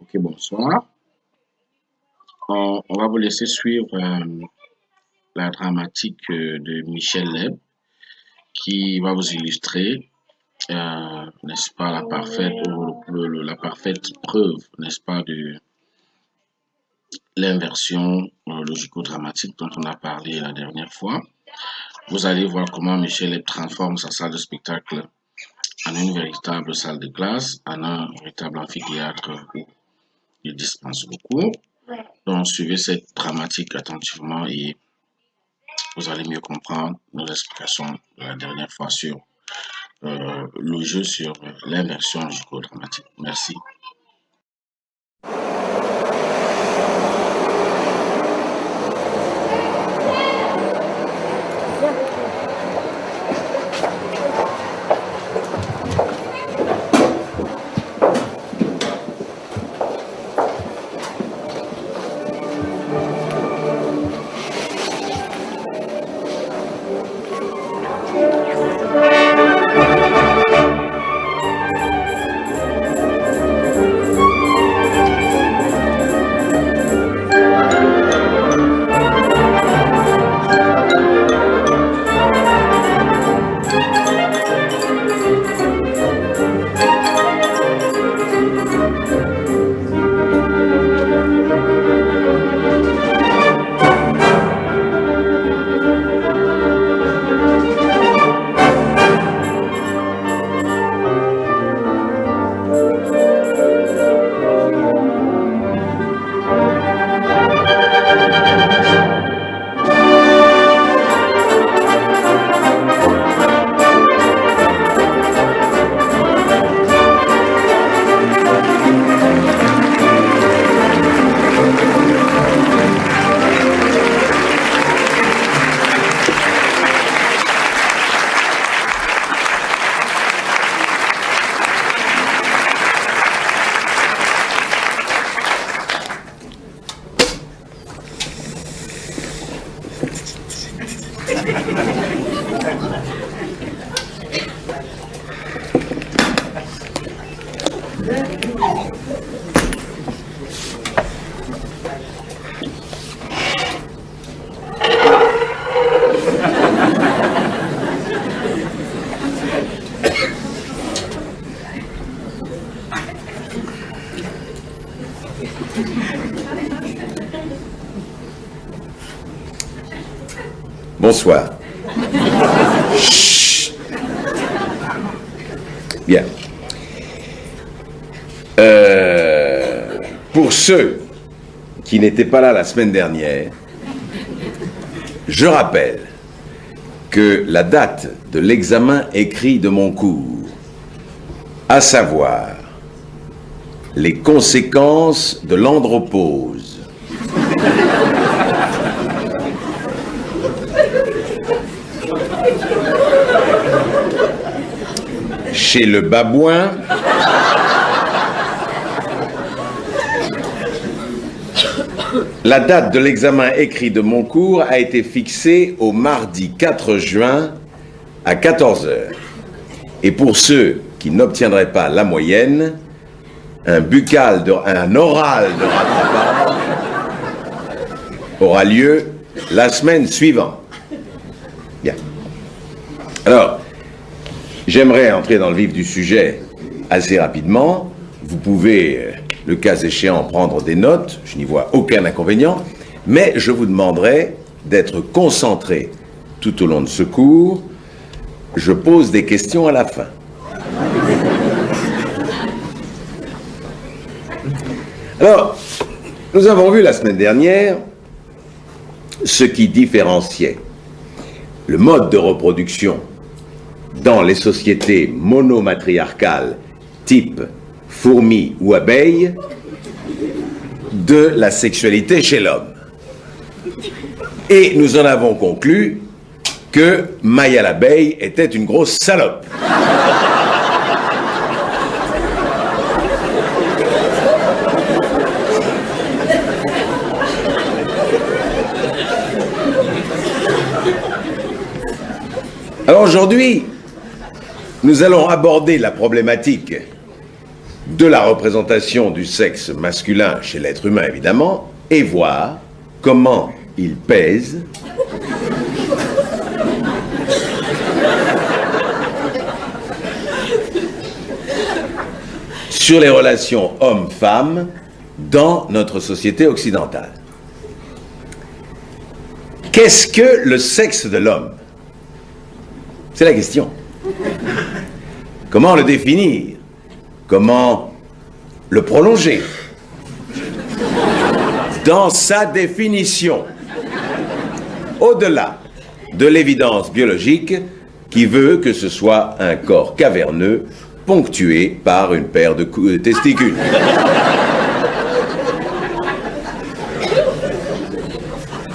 Ok, bonsoir. On va vous laisser suivre la dramatique de Michel Leb qui va vous illustrer, n'est-ce pas, la parfaite, ou la parfaite preuve, n'est-ce pas, de l'inversion logico-dramatique dont on a parlé la dernière fois. Vous allez voir comment Michel Leb transforme sa salle de spectacle en une véritable salle de classe, en un véritable amphithéâtre où il dispense beaucoup. Donc, suivez cette dramatique attentivement et vous allez mieux comprendre nos explications de la dernière fois sur le jeu sur l'inversion logico-dramatique. Merci. Bonsoir. Chut. Bien. Pour ceux qui n'étaient pas là la semaine dernière, je rappelle que la date de l'examen écrit de mon cours, à savoir les conséquences de l'andropause, chez le babouin, la date de l'examen écrit de mon cours a été fixée au mardi 4 juin à 14 h. Et pour ceux qui n'obtiendraient pas la moyenne, un oral de rattrapage aura lieu la semaine suivante. Bien. Alors, j'aimerais entrer dans le vif du sujet assez rapidement. Vous pouvez, le cas échéant, prendre des notes. Je n'y vois aucun inconvénient. Mais je vous demanderai d'être concentré tout au long de ce cours. Je pose des questions à la fin. Alors, nous avons vu la semaine dernière ce qui différenciait le mode de reproduction dans les sociétés monomatriarcales type fourmi ou abeille de la sexualité chez l'homme. Et nous en avons conclu que Maya l'abeille était une grosse salope. Alors aujourd'hui, nous allons aborder la problématique de la représentation du sexe masculin chez l'être humain, évidemment, et voir comment il pèse sur les relations hommes-femmes dans notre société occidentale. Qu'est-ce que le sexe de l'homme? C'est la question. Comment le définir? Comment le prolonger? Dans sa définition, au-delà de l'évidence biologique qui veut que ce soit un corps caverneux ponctué par une paire de testicules.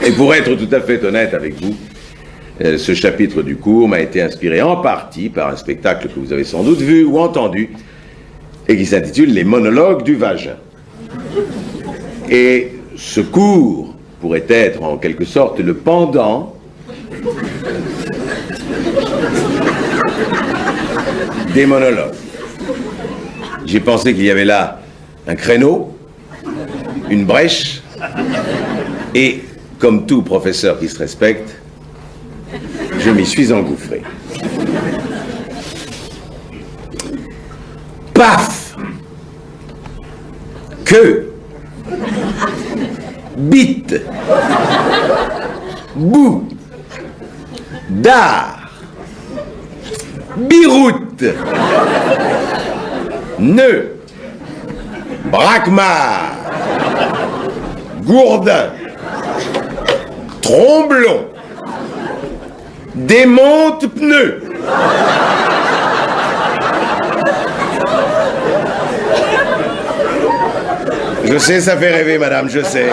Et pour être tout à fait honnête avec vous, ce chapitre du cours m'a été inspiré en partie par un spectacle que vous avez sans doute vu ou entendu et qui s'intitule « Les monologues du vagin ». Et ce cours pourrait être en quelque sorte le pendant des monologues. J'ai pensé qu'il y avait là un créneau, une brèche, et comme tout professeur qui se respecte, je m'y suis engouffré. Paf! Que! Bite! Bout! Dard! Biroute! Nœud! Braquemar! Gourdin! Tromblon! Démonte pneu! Je sais, ça fait rêver, madame, je sais.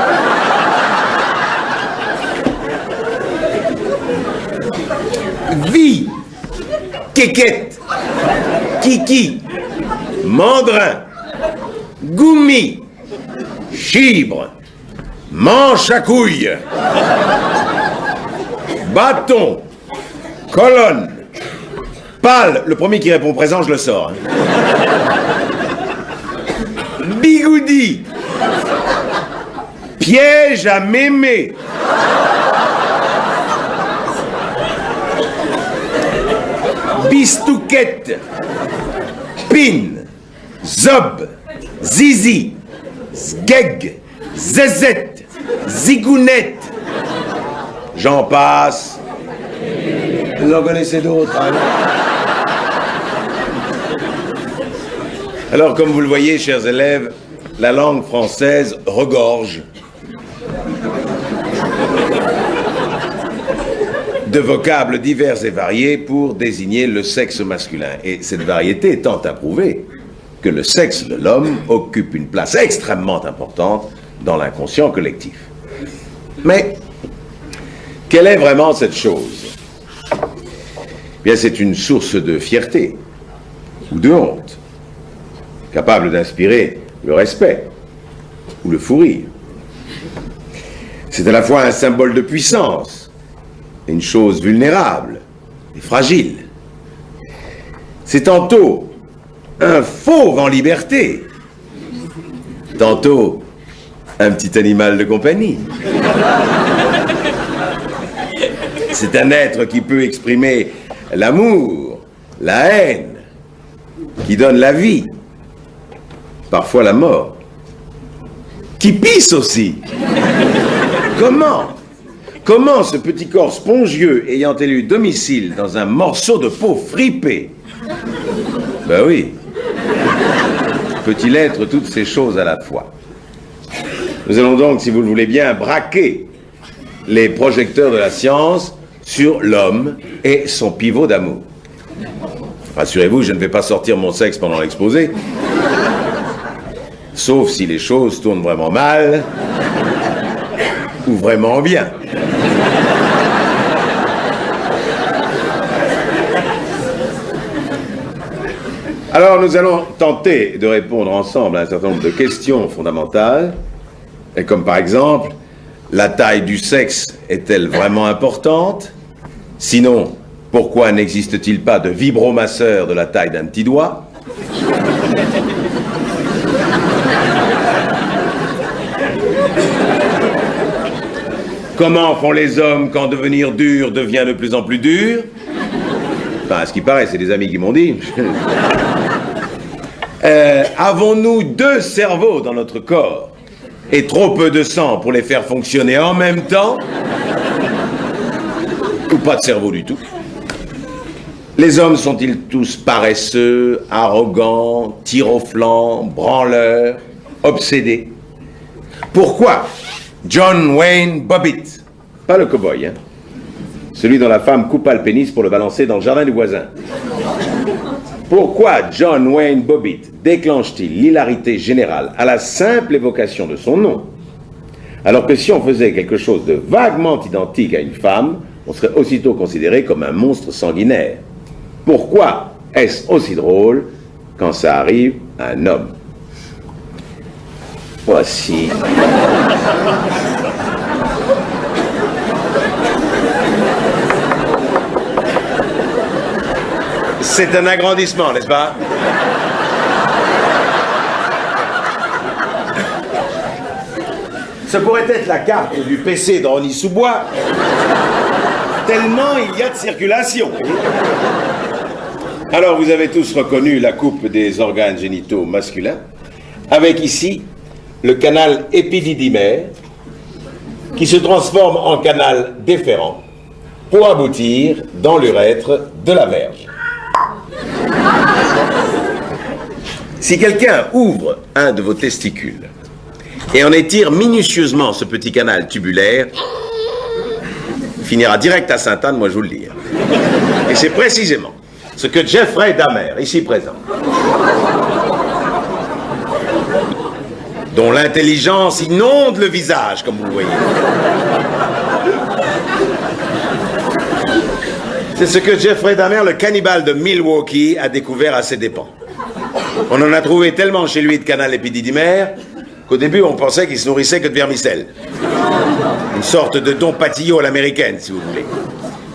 Vie, quéquette, kiki, mandrin, goumi, chibre, manche à couilles, bâton, colonne, pâle. Le premier qui répond présent, je le sors. Bigoudi, piège à mémé, bistouquette, pin, zob, zizi, zgeg, zezette, zigounette. J'en passe. Vous en connaissez d'autres, hein? Alors, comme vous le voyez, chers élèves, la langue française regorge de vocables divers et variés pour désigner le sexe masculin. Et cette variété étant à prouver que le sexe de l'homme occupe une place extrêmement importante dans l'inconscient collectif. Mais, quelle est vraiment cette chose? Eh bien, c'est une source de fierté ou de honte, capable d'inspirer le respect ou le fou rire. C'est à la fois un symbole de puissance, une chose vulnérable et fragile. C'est tantôt un fauve en liberté, tantôt un petit animal de compagnie. C'est un être qui peut exprimer l'amour, la haine, qui donne la vie, parfois la mort, qui pisse aussi. Comment ce petit corps spongieux ayant élu domicile dans un morceau de peau fripée, ben oui, peut-il être toutes ces choses à la fois? Nous allons donc, si vous le voulez bien, braquer les projecteurs de la science sur l'homme et son pivot d'amour. Rassurez-vous, je ne vais pas sortir mon sexe pendant l'exposé, sauf si les choses tournent vraiment mal ou vraiment bien. Alors, nous allons tenter de répondre ensemble à un certain nombre de questions fondamentales, et comme par exemple, la taille du sexe est-elle vraiment importante? Sinon, pourquoi n'existe-t-il pas de vibromasseur de la taille d'un petit doigt? Comment font les hommes quand devenir dur devient de plus en plus dur? Enfin, à ce qui paraît, c'est des amis qui m'ont dit. Avons-nous 2 cerveaux dans notre corps et trop peu de sang pour les faire fonctionner en même temps? Ou pas de cerveau du tout? Les hommes sont-ils tous paresseux, arrogants, tir au flanc, branleurs, obsédés? Pourquoi John Wayne Bobbitt, pas le cow-boy, hein, celui dont la femme coupa le pénis pour le balancer dans le jardin du voisin, pourquoi John Wayne Bobbitt déclenche-t-il l'hilarité générale à la simple évocation de son nom, alors que si on faisait quelque chose de vaguement identique à une femme, on serait aussitôt considéré comme un monstre sanguinaire? Pourquoi est-ce aussi drôle quand ça arrive à un homme? Voici. C'est un agrandissement, n'est-ce pas? Ça pourrait être la carte du PC de Rony Sous-Bois, tellement il y a de circulation. Alors, vous avez tous reconnu la coupe des organes génitaux masculins, avec ici le canal épididymaire, qui se transforme en canal déférent pour aboutir dans l'urètre de la Vierge. Si quelqu'un ouvre un de vos testicules et en étire minutieusement ce petit canal tubulaire, il finira direct à Sainte-Anne, moi je vous le dis. Et c'est précisément ce que Jeffrey Dahmer, ici présent, dont l'intelligence inonde le visage, comme vous le voyez. C'est ce que Jeffrey Dahmer, le cannibale de Milwaukee, a découvert à ses dépens. On en a trouvé tellement chez lui de canal épididymaire qu'au début on pensait qu'il se nourrissait que de vermicelle. Une sorte de Don Patillo à l'américaine, si vous voulez.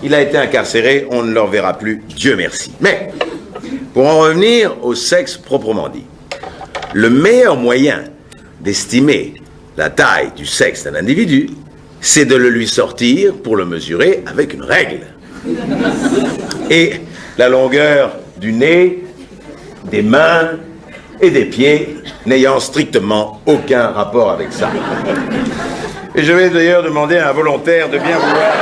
Il a été incarcéré, on ne le reverra plus, Dieu merci. Mais, pour en revenir au sexe proprement dit, le meilleur moyen d'estimer la taille du sexe d'un individu, c'est de le lui sortir pour le mesurer avec une règle. Et la longueur du nez, des mains et des pieds n'ayant strictement aucun rapport avec ça. Et je vais d'ailleurs demander à un volontaire de bien vouloir...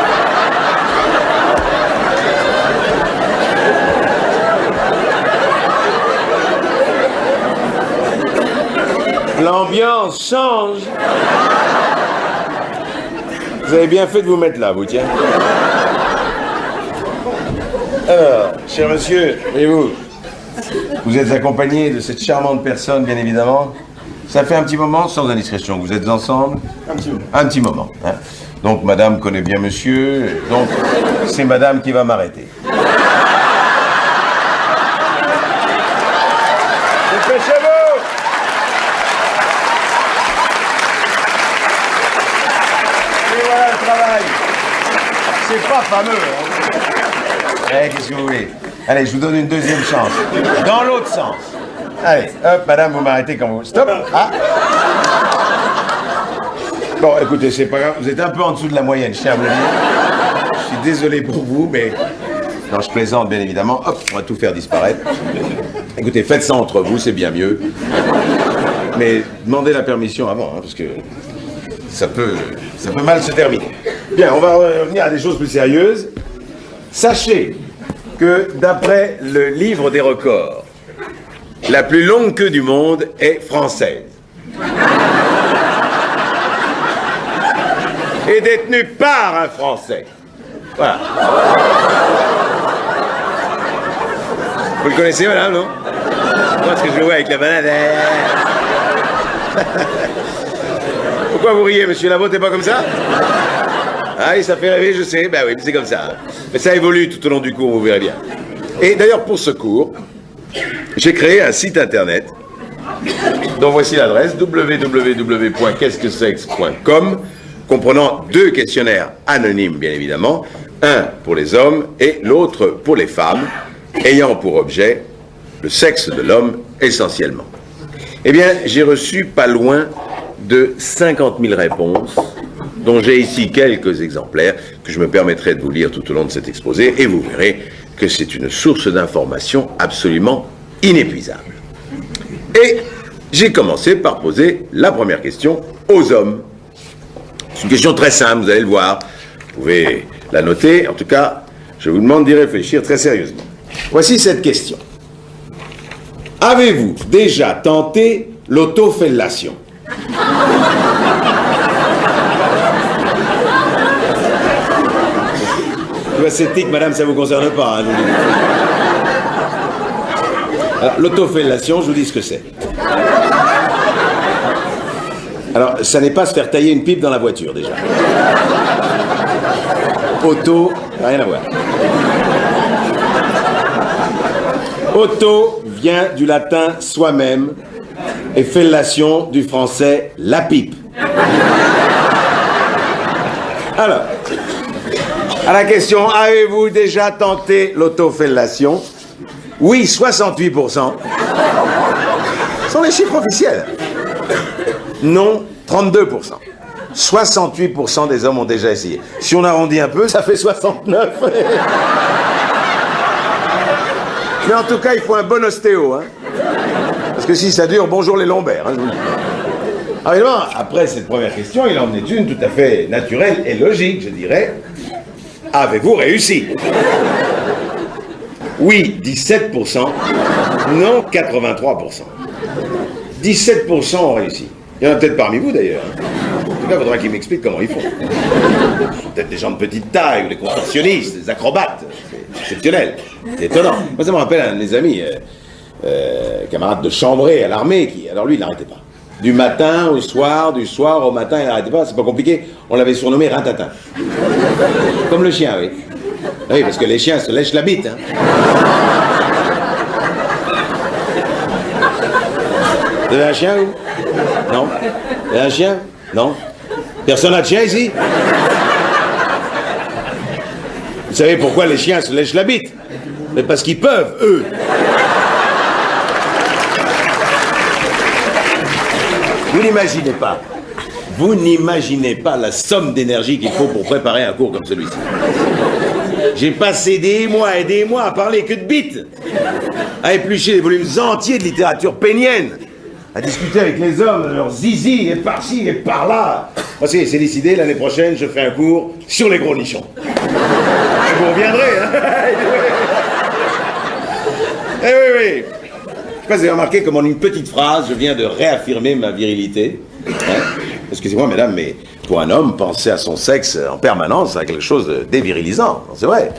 L'ambiance change. Vous avez bien fait de vous mettre là, vous, tiens. Alors, cher monsieur, et vous êtes accompagné de cette charmante personne, bien évidemment. Ça fait un petit moment, sans indiscrétion, que vous êtes ensemble. Un petit moment. Hein. Donc, madame connaît bien monsieur, donc c'est madame qui va m'arrêter. Dépêchez-vous! Et voilà le travail. C'est pas fameux, hein. Eh, qu'est-ce que vous voulez? Allez, je vous donne une deuxième chance. Dans l'autre sens. Allez, hop, madame, vous m'arrêtez quand vous... Stop. Ah. Bon, écoutez, c'est pas grave. Vous êtes un peu en dessous de la moyenne, je tiens à vous le dire. Je suis désolé pour vous, mais... Non, je plaisante, bien évidemment. Hop, on va tout faire disparaître. Écoutez, faites ça entre vous, c'est bien mieux. Mais demandez la permission avant, hein, parce que ça peut mal se terminer. Bien, on va revenir à des choses plus sérieuses. Sachez que, d'après le livre des records, la plus longue queue du monde est française. Et détenue par un Français. Voilà. Vous le connaissez, madame, non? Moi, ce que je le vois avec la banane... Pourquoi vous riez, monsieur? La vôtre n'est pas comme ça? Ah oui, ça fait rêver, je sais. Ben oui, c'est comme ça. Mais ça évolue tout au long du cours, vous verrez bien. Et d'ailleurs, pour ce cours, j'ai créé un site internet dont voici l'adresse www.qu'est-ce-que-sexe.com, comprenant 2 questionnaires anonymes, bien évidemment, un pour les hommes et l'autre pour les femmes, ayant pour objet le sexe de l'homme essentiellement. Eh bien, j'ai reçu pas loin de 50 000 réponses dont j'ai ici quelques exemplaires que je me permettrai de vous lire tout au long de cet exposé, et vous verrez que c'est une source d'information absolument inépuisable. Et j'ai commencé par poser la première question aux hommes. C'est une question très simple, vous allez le voir. Vous pouvez la noter. En tout cas, je vous demande d'y réfléchir très sérieusement. Voici cette question. Avez-vous déjà tenté l'autofellation? Sceptique, madame, ça ne vous concerne pas, hein, je vous dis. Alors, l'autofellation, je vous dis ce que c'est. Alors, ça n'est pas se faire tailler une pipe dans la voiture, déjà. Auto, rien à voir. Auto vient du latin soi-même et fellation du français la pipe. Alors, à la question, avez-vous déjà tenté l'autofellation? Oui, 68%. Ce sont les chiffres officiels. Non, 32%. 68% des hommes ont déjà essayé. Si on arrondit un peu, ça fait 69. Mais en tout cas, il faut un bon ostéo. Hein. Parce que si ça dure, bonjour les lombaires. Hein, je vous le dis. Alors évidemment, après cette première question, il en est une tout à fait naturelle et logique, je dirais. Avez-vous réussi? Oui, 17%. Non, 83%. 17% ont réussi. Il y en a peut-être parmi vous d'ailleurs. En tout cas, il faudra qu'ils m'expliquent comment ils font. Ce sont peut-être des gens de petite taille, ou des contorsionnistes, des acrobates. C'est exceptionnel. C'est étonnant. Moi, ça me rappelle un de mes amis, camarade de chambrée à l'armée, qui, alors lui, il n'arrêtait pas. Du matin au soir, du soir au matin, il n'arrêtait pas. C'est pas compliqué. On l'avait surnommé Rintatin. Comme le chien, oui. Oui, parce que les chiens se lèchent la bite. Hein. Vous avez un chien, vous? Non? Vous avez un chien? Non? Personne n'a de chien ici? Vous savez pourquoi les chiens se lèchent la bite? Mais parce qu'ils peuvent, eux. Vous n'imaginez pas. Vous n'imaginez pas la somme d'énergie qu'il faut pour préparer un cours comme celui-ci. J'ai passé des mois et des mois à parler que de bites, à éplucher des volumes entiers de littérature pénienne, à discuter avec les hommes de leurs zizi et par-ci et par-là. Voici, c'est décidé, l'année prochaine, je fais un cours sur les gros nichons. Et vous reviendrez, hein? Eh oui, oui. Je sais pas si vous avez remarqué comme en une petite phrase, je viens de réaffirmer ma virilité. Hein? Excusez-moi, mesdames, mais pour un homme, penser à son sexe en permanence a quelque chose de dévirilisant. C'est vrai.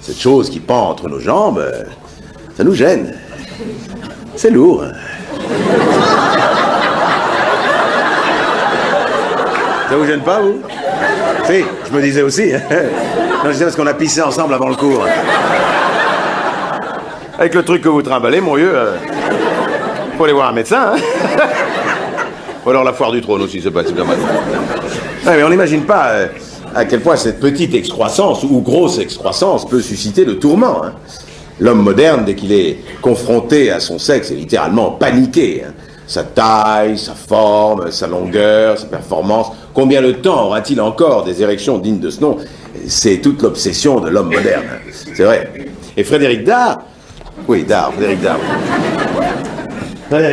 Cette chose qui pend entre nos jambes, ça nous gêne. C'est lourd. Ça vous gêne pas, vous? Si, je me disais aussi. Non, je disais parce qu'on a pissé ensemble avant le cours. Avec le truc que vous trimballez, mon vieux, faut aller voir un médecin, hein? Ou alors la foire du trône aussi, c'est pas mal. Ouais, mais on n'imagine pas à quel point cette petite excroissance, ou grosse excroissance, peut susciter le tourment. Hein. L'homme moderne, dès qu'il est confronté à son sexe, est littéralement paniqué. Hein. Sa taille, sa forme, sa longueur, sa performance. Combien de temps aura-t-il encore des érections dignes de ce nom? C'est toute l'obsession de l'homme moderne. Hein. C'est vrai. Et Frédéric Dard, Frédéric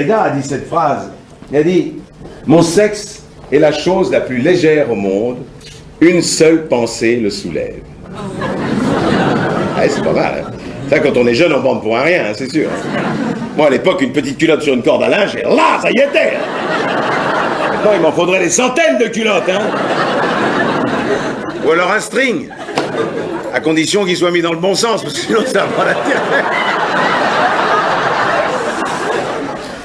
Dard a dit cette phrase. Il a dit: mon sexe est la chose la plus légère au monde, une seule pensée le soulève. Ah, c'est pas mal, hein. Ça, quand on est jeune, on bande pour un rien, hein, c'est sûr. Moi, à l'époque, une petite culotte sur une corde à linge, et là, ça y était. Maintenant, il m'en faudrait des centaines de culottes, hein. Ou alors un string, à condition qu'il soit mis dans le bon sens, parce que sinon, ça va la tête.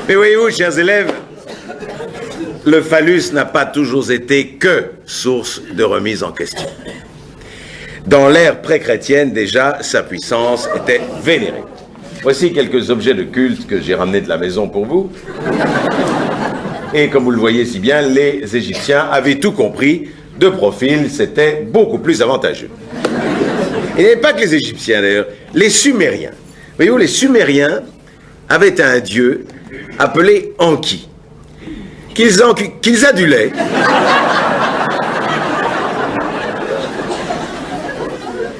Mais voyez-vous, chers élèves, le phallus n'a pas toujours été que source de remise en question. Dans l'ère pré-chrétienne, déjà, sa puissance était vénérée. Voici quelques objets de culte que j'ai ramenés de la maison pour vous. Et comme vous le voyez si bien, les Égyptiens avaient tout compris. De profil, c'était beaucoup plus avantageux. Et il n'y avait pas que les Égyptiens, d'ailleurs. Les Sumériens. Voyez-vous, les Sumériens avaient un dieu appelé Enki, qu'ils adulaient.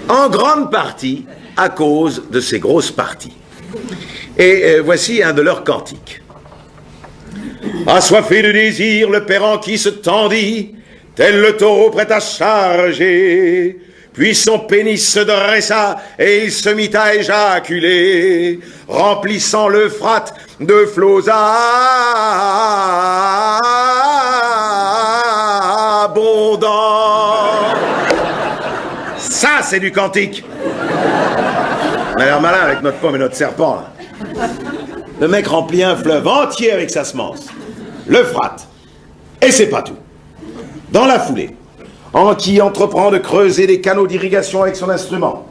en grande partie à cause de ces grosses parties. Et voici un de leurs cantiques. Assoiffé de désir, le père qui se tendit, tel le taureau prêt à charger. Puis son pénis se dressa et il se mit à éjaculer, remplissant l'Euphrate de flots abondants. Ça, c'est du cantique. On a l'air malin avec notre pomme et notre serpent, là. Le mec remplit un fleuve entier avec sa semence, l'Euphrate. Et c'est pas tout. Dans la foulée, Anki entreprend de creuser des canaux d'irrigation avec son instrument.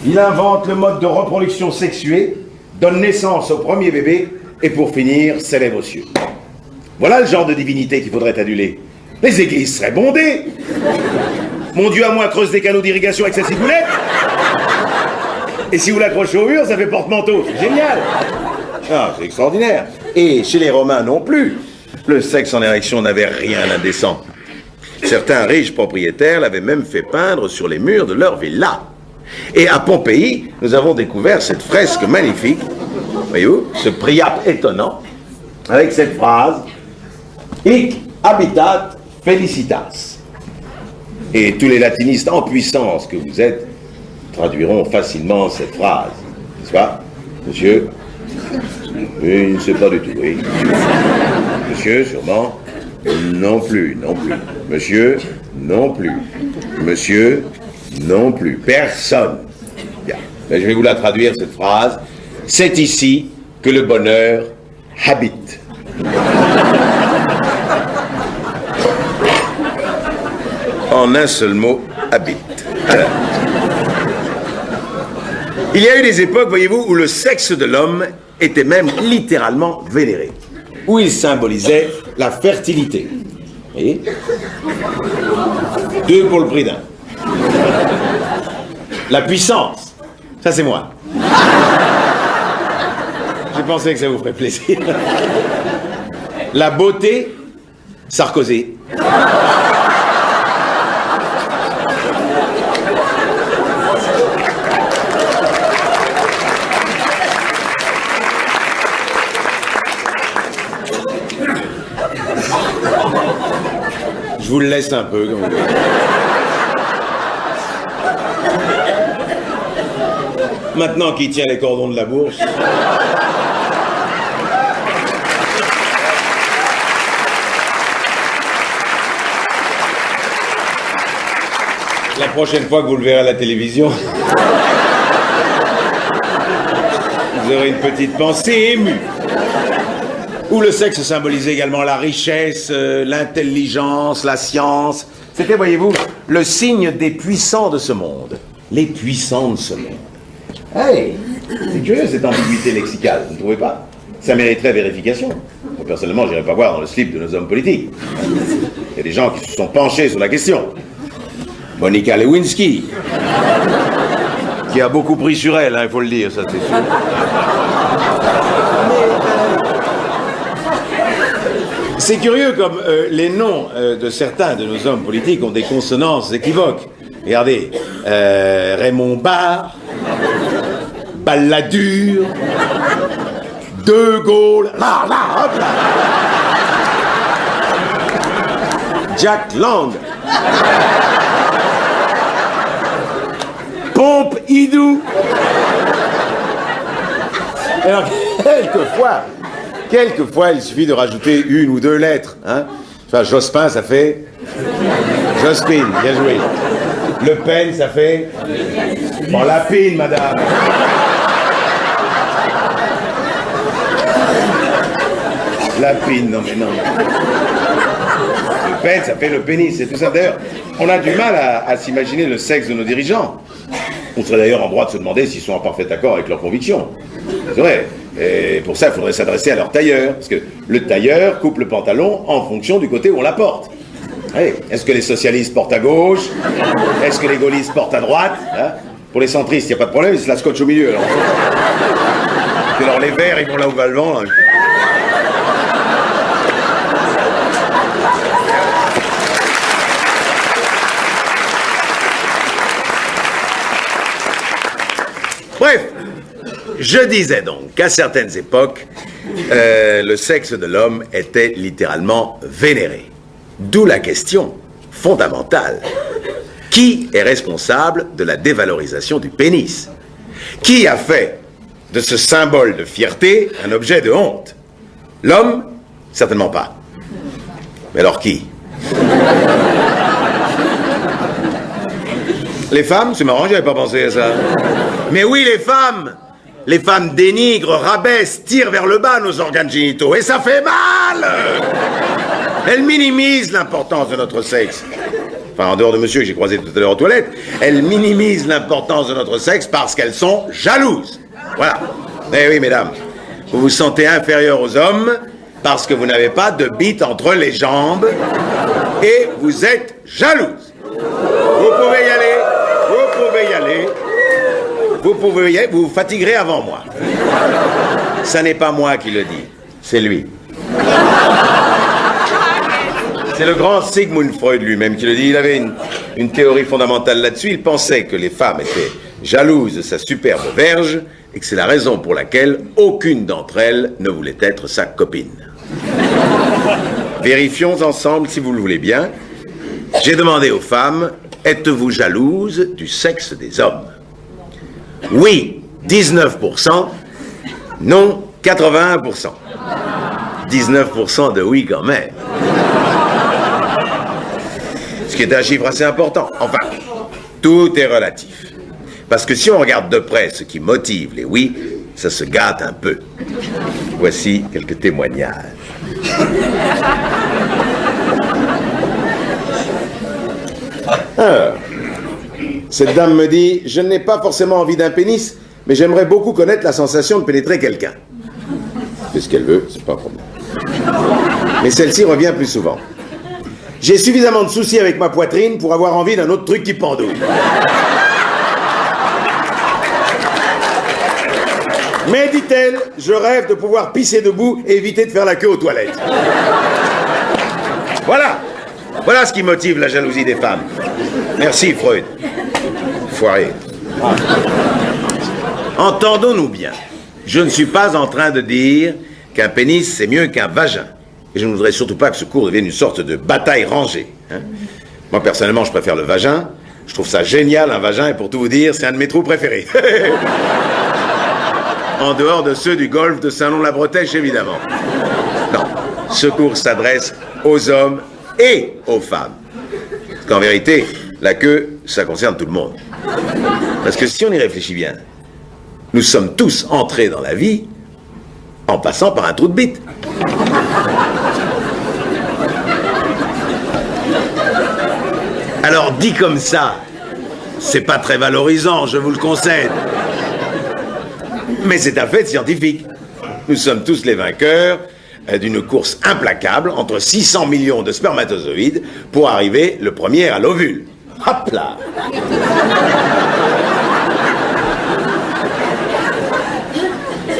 Il invente le mode de reproduction sexuée, donne naissance au premier bébé, et pour finir, s'élève aux cieux. Voilà le genre de divinité qu'il faudrait aduler. Les églises seraient bondées. Mon Dieu à moi creuse des canaux d'irrigation avec sa ciboulette. Et si vous l'accrochez au mur, ça fait porte-manteau. C'est génial. Ah, c'est extraordinaire. Et chez les Romains non plus. Le sexe en érection n'avait rien d'indécent. Certains riches propriétaires l'avaient même fait peindre sur les murs de leur villa. Et à Pompéi, nous avons découvert cette fresque magnifique, voyez-vous, ce priape étonnant, avec cette phrase « Hic habitat felicitas ». Et tous les latinistes en puissance que vous êtes traduiront facilement cette phrase. N'est-ce pas, monsieur? Oui, il ne sait pas du tout, oui. Monsieur, sûrement? Non plus, non plus. Monsieur, non plus. Monsieur, non plus. Personne. Bien. Ben, je vais vous la traduire, cette phrase. C'est ici que le bonheur habite. En un seul mot, habite. Alors, il y a eu des époques, voyez-vous, où le sexe de l'homme était même littéralement vénéré, où il symbolisait la fertilité. Vous voyez? 2 pour le prix d'un. La puissance, ça c'est moi. J'ai pensé que ça vous ferait plaisir. La beauté, Sarkozy. Je vous le laisse un peu, comme vous voulez. Maintenant qu'il tient les cordons de la bourse. La prochaine fois que vous le verrez à la télévision, vous aurez une petite pensée émue. Où le sexe symbolisait également la richesse, l'intelligence, la science. C'était, voyez-vous, le signe des puissants de ce monde. Les puissants de ce monde. Hey, c'est curieux cette ambiguïté lexicale, vous ne trouvez pas? Ça mériterait vérification. Moi, personnellement, je n'irai pas voir dans le slip de nos hommes politiques. Il y a des gens qui se sont penchés sur la question. Monica Lewinsky, qui a beaucoup pris sur elle, hein, il faut le dire, ça c'est sûr. C'est curieux comme les noms de certains de nos hommes politiques ont des consonances équivoques. Regardez, Raymond Barre, Balladur, De Gaulle, là, hop là. Jack Lang, Pompidou. Alors, quelquefois, il suffit de rajouter 1 ou 2 lettres. Hein. Enfin, Jospin, ça fait Jospin, bien joué. Le Pen, ça fait... Bon, la pine, madame. La pine, non mais non. Le Pen, ça fait le pénis, c'est tout ça. D'ailleurs, on a du mal à s'imaginer le sexe de nos dirigeants. On serait d'ailleurs en droit de se demander s'ils sont en parfait accord avec leurs convictions. C'est vrai. Et pour ça, il faudrait s'adresser à leur tailleur. Parce que le tailleur coupe le pantalon en fonction du côté où on la porte. Hey, est-ce que les socialistes portent à gauche? Est-ce que les gaullistes portent à droite, hein? Pour les centristes, il n'y a pas de problème, ils se la scotchent au milieu. Alors les verts, ils vont là où va le vent. Là. Bref, je disais donc qu'à certaines époques, le sexe de l'homme était littéralement vénéré. D'où la question fondamentale. Qui est responsable de la dévalorisation du pénis? Qui a fait de ce symbole de fierté un objet de honte? L'homme? Certainement pas. Mais alors qui? Les femmes? C'est marrant, j'avais pas pensé à ça. Mais oui, les femmes! Les femmes dénigrent, rabaissent, tirent vers le bas nos organes génitaux. Et ça fait mal! Elles minimisent l'importance de notre sexe. Enfin, en dehors de monsieur que j'ai croisé tout à l'heure aux toilettes, elles minimisent l'importance de notre sexe parce qu'elles sont jalouses. Voilà. Eh oui, mesdames, vous vous sentez inférieur aux hommes parce que vous n'avez pas de bite entre les jambes et vous êtes jalouses. Vous pouvez y aller, vous pouvez y aller, vous pouvez y aller, vous vous fatiguerez avant moi. Ça n'est pas moi qui le dis, c'est lui. C'est le grand Sigmund Freud lui-même qui le dit. Il avait une théorie fondamentale là-dessus. Il pensait que les femmes étaient jalouses de sa superbe verge et que c'est la raison pour laquelle aucune d'entre elles ne voulait être sa copine. Vérifions ensemble si vous le voulez bien. J'ai demandé aux femmes, êtes-vous jalouses du sexe des hommes? Oui, 19%. Non, 81%. 19% de oui quand même. Ce qui est un chiffre assez important. Enfin, tout est relatif. Parce que si on regarde de près ce qui motive les oui, ça se gâte un peu. Voici quelques témoignages. Alors, cette dame me dit, je n'ai pas forcément envie d'un pénis, mais j'aimerais beaucoup connaître la sensation de pénétrer quelqu'un. C'est ce qu'elle veut, c'est pas un problème. Mais celle-ci revient plus souvent. J'ai suffisamment de soucis avec ma poitrine pour avoir envie d'un autre truc qui pendouille. Mais, dit-elle, je rêve de pouvoir pisser debout et éviter de faire la queue aux toilettes. Voilà. Voilà ce qui motive la jalousie des femmes. Merci, Freud. Foiré. Entendons-nous bien. Je ne suis pas en train de dire qu'un pénis, c'est mieux qu'un vagin. Et je ne voudrais surtout pas que ce cours devienne une sorte de bataille rangée. Hein. Moi, personnellement, je préfère le vagin. Je trouve ça génial, un vagin, et pour tout vous dire, c'est un de mes trous préférés. En dehors de ceux du golfe de Saint-Lon-la-Bretèche, évidemment. Non, ce cours s'adresse aux hommes et aux femmes. Parce qu'en vérité, la queue, ça concerne tout le monde. Parce que si on y réfléchit bien, nous sommes tous entrés dans la vie en passant par un trou de bite. Alors, dit comme ça, c'est pas très valorisant, je vous le concède. Mais c'est un fait scientifique. Nous sommes tous les vainqueurs d'une course implacable entre 600 millions de spermatozoïdes pour arriver le premier à l'ovule. Hop là!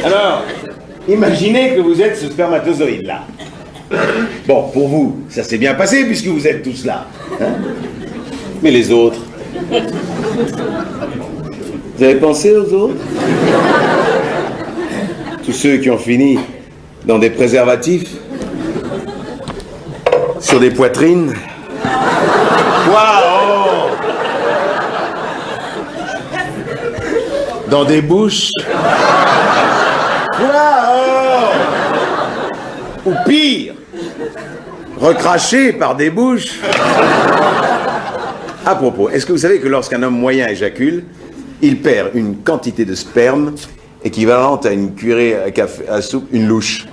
Alors, imaginez que vous êtes ce spermatozoïde-là. Bon, pour vous, ça s'est bien passé puisque vous êtes tous là. Hein? Mais les autres? Vous avez pensé aux autres? Tous ceux qui ont fini dans des préservatifs, sur des poitrines. Waouh! Dans des bouches. Waouh! Ou pire, recrachés par des bouches. À propos, est-ce que vous savez que lorsqu'un homme moyen éjacule, il perd une quantité de sperme équivalente à une cuillerée à café, à soupe, une louche.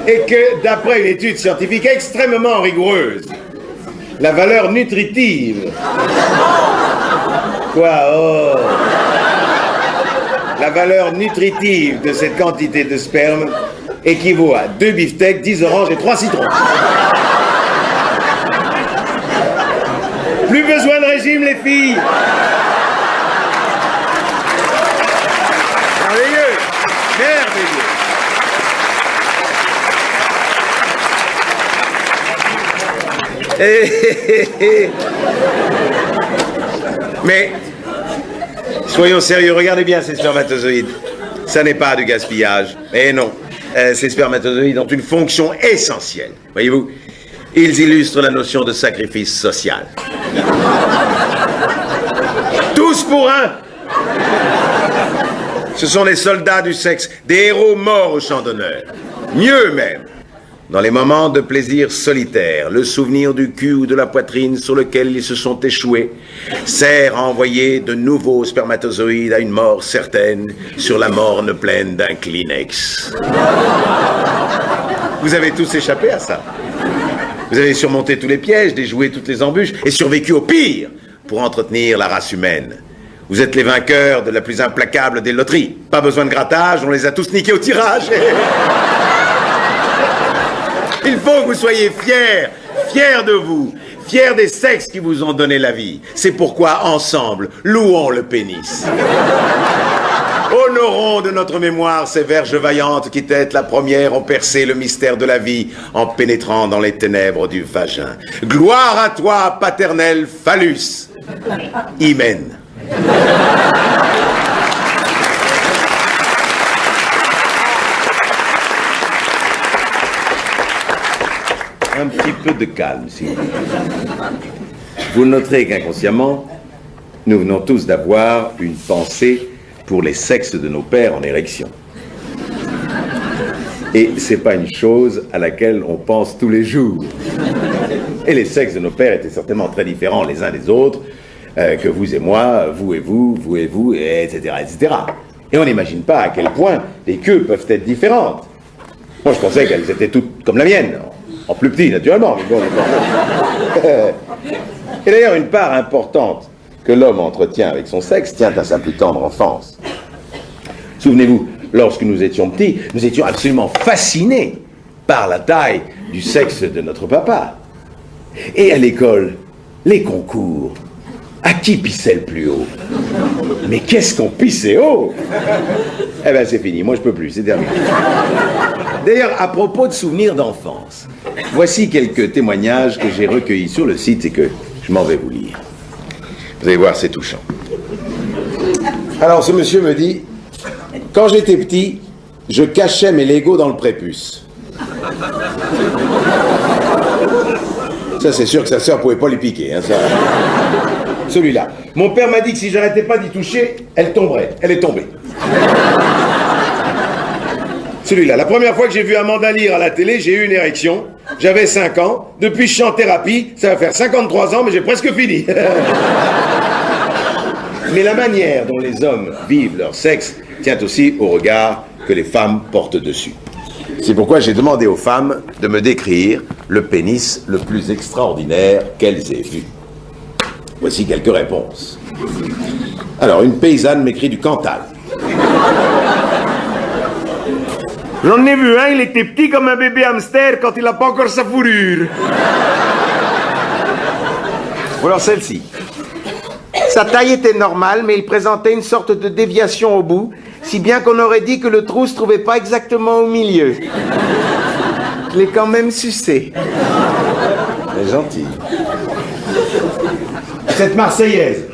Et que, d'après une étude scientifique extrêmement rigoureuse, la valeur nutritive... Quoi? Oh! La valeur nutritive de cette quantité de sperme équivaut à 2 beefsteaks, 10 oranges et 3 citrons. Plus besoin de régime, les filles. Merveilleux. Merveilleux. Mais, soyons sérieux, regardez bien ces spermatozoïdes. Ça n'est pas du gaspillage. Eh non, ces spermatozoïdes ont une fonction essentielle. Voyez-vous, ils illustrent la notion de sacrifice social. Tous pour un. Ce sont des soldats du sexe, des héros morts au champ d'honneur. Mieux même, dans les moments de plaisir solitaire, le souvenir du cul ou de la poitrine sur lequel ils se sont échoués sert à envoyer de nouveaux spermatozoïdes à une mort certaine sur la morne plaine d'un Kleenex. Vous avez tous échappé à ça. Vous avez surmonté tous les pièges, déjoué toutes les embûches et survécu au pire pour entretenir la race humaine. Vous êtes les vainqueurs de la plus implacable des loteries. Pas besoin de grattage, on les a tous niqués au tirage. Il faut que vous soyez fiers de vous, fiers des sexes qui vous ont donné la vie. C'est pourquoi, ensemble, louons le pénis. Honorons de notre mémoire ces verges vaillantes qui, tête la première, ont percé le mystère de la vie en pénétrant dans les ténèbres du vagin. Gloire à toi, paternel phallus. Hymen. Un petit peu de calme, s'il vous plaît. Vous noterez qu'inconsciemment, nous venons tous d'avoir une pensée pour les sexes de nos pères en érection. Et c'est pas une chose à laquelle on pense tous les jours. Et les sexes de nos pères étaient certainement très différents les uns des autres, que vous et moi, vous et vous, vous et vous, etc., etc. Et on n'imagine pas à quel point les queues peuvent être différentes. Moi, je pensais qu'elles étaient toutes comme la mienne, en plus petit, naturellement. Mais bon, et d'ailleurs, une part importante que l'homme entretient avec son sexe tient à sa plus tendre enfance. Souvenez-vous, lorsque nous étions petits, nous étions absolument fascinés par la taille du sexe de notre papa. Et à l'école, les concours, à qui pissait le plus haut? Mais qu'est-ce qu'on pissait haut? Eh bien, c'est fini, moi je peux plus, c'est terminé. D'ailleurs, à propos de souvenirs d'enfance, voici quelques témoignages que j'ai recueillis sur le site et que je m'en vais vous lire. Vous allez voir, c'est touchant. Alors, ce monsieur me dit, quand j'étais petit, je cachais mes Legos dans le prépuce. Ça, c'est sûr que sa sœur pouvait pas les piquer, hein, ça. Celui-là. Mon père m'a dit que si j'arrêtais pas d'y toucher, elle tomberait. Elle est tombée. Celui-là. La première fois que j'ai vu Amanda Lear à la télé, j'ai eu une érection. J'avais 5 ans. Depuis, je suis en thérapie. Ça va faire 53 ans, mais j'ai presque fini. Mais la manière dont les hommes vivent leur sexe tient aussi au regard que les femmes portent dessus. C'est pourquoi j'ai demandé aux femmes de me décrire le pénis le plus extraordinaire qu'elles aient vu. Voici quelques réponses. Alors, une paysanne m'écrit du Cantal. J'en ai vu un, il était petit comme un bébé hamster quand il n'a pas encore sa fourrure. Ou alors celle-ci. Sa taille était normale, mais il présentait une sorte de déviation au bout, si bien qu'on aurait dit que le trou se trouvait pas exactement au milieu. Je l'ai quand même sucé. Elle est gentille. Cette Marseillaise.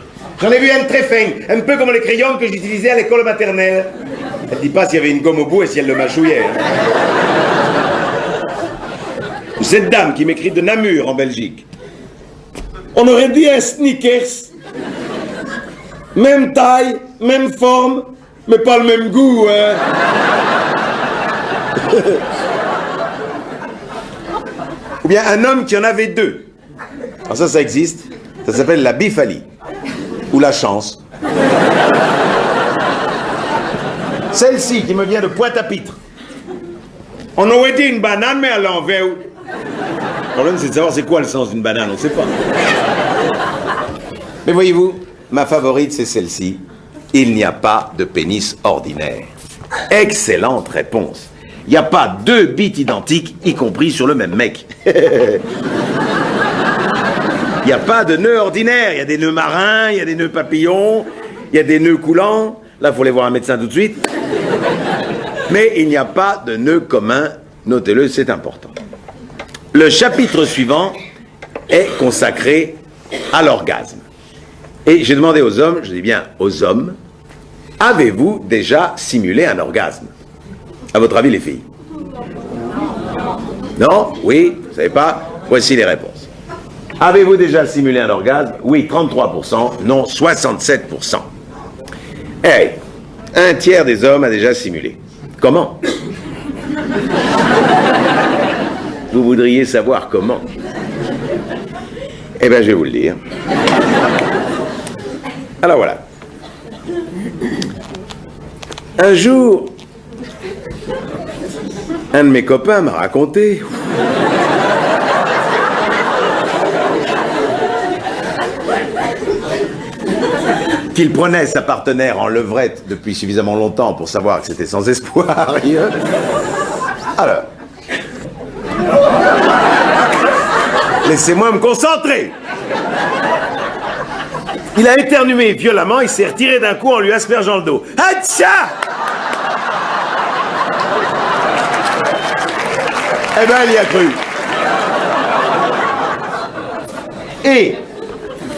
J'en ai vu une très fin, un peu comme les crayons que j'utilisais à l'école maternelle. Elle ne dit pas s'il y avait une gomme au bout et si elle le mâchouillait. Cette dame qui m'écrit de Namur, en Belgique. On aurait dit un Snickers. Même taille, même forme, mais pas le même goût, hein. Ou bien un homme qui en avait 2. Alors ça existe. Ça s'appelle la biphalie. Ou la chance. Celle-ci qui me vient de Pointe-à-Pitre. On aurait dit une banane, mais à l'envers. Le problème, c'est de savoir c'est quoi le sens d'une banane, on ne sait pas. Mais voyez-vous, ma favorite, c'est celle-ci. Il n'y a pas de pénis ordinaire. Excellente réponse. Il n'y a pas 2 bites identiques, y compris sur le même mec. Il n'y a pas de nœud ordinaire. Il y a des nœuds marins, il y a des nœuds papillons, il y a des nœuds coulants. Là, il faut aller voir un médecin tout de suite. Mais il n'y a pas de nœud commun. Notez-le, c'est important. Le chapitre suivant est consacré à l'orgasme. Et j'ai demandé aux hommes, je dis bien aux hommes, avez-vous déjà simulé un orgasme? À votre avis, les filles? Non? Oui? Vous ne savez pas? Voici les réponses. Avez-vous déjà simulé un orgasme? Oui, 33%, non, 67%. Hey, un tiers des hommes a déjà simulé. Comment? Vous voudriez savoir comment? Eh bien, je vais vous le dire. Alors voilà. Un jour, un de mes copains m'a raconté qu'il prenait sa partenaire en levrette depuis suffisamment longtemps pour savoir que c'était sans espoir. Alors, laissez-moi me concentrer. Il a éternué violemment, il s'est retiré d'un coup en lui aspergeant le dos. Hatcha! Eh ben, il y a cru. Et,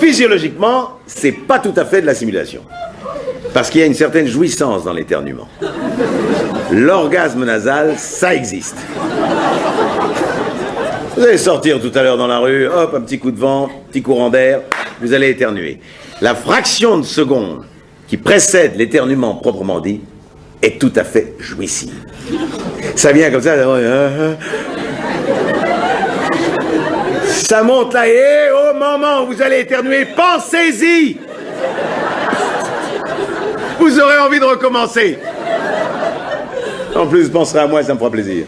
physiologiquement, c'est pas tout à fait de la simulation. Parce qu'il y a une certaine jouissance dans l'éternuement. L'orgasme nasal, ça existe. Vous allez sortir tout à l'heure dans la rue, hop, un petit coup de vent, petit courant d'air, vous allez éternuer. La fraction de seconde qui précède l'éternuement proprement dit est tout à fait jouissive. Ça vient comme ça, ça monte là, et au moment où vous allez éternuer, pensez-y! Vous aurez envie de recommencer. En plus, vous penserez à moi, ça me fera plaisir.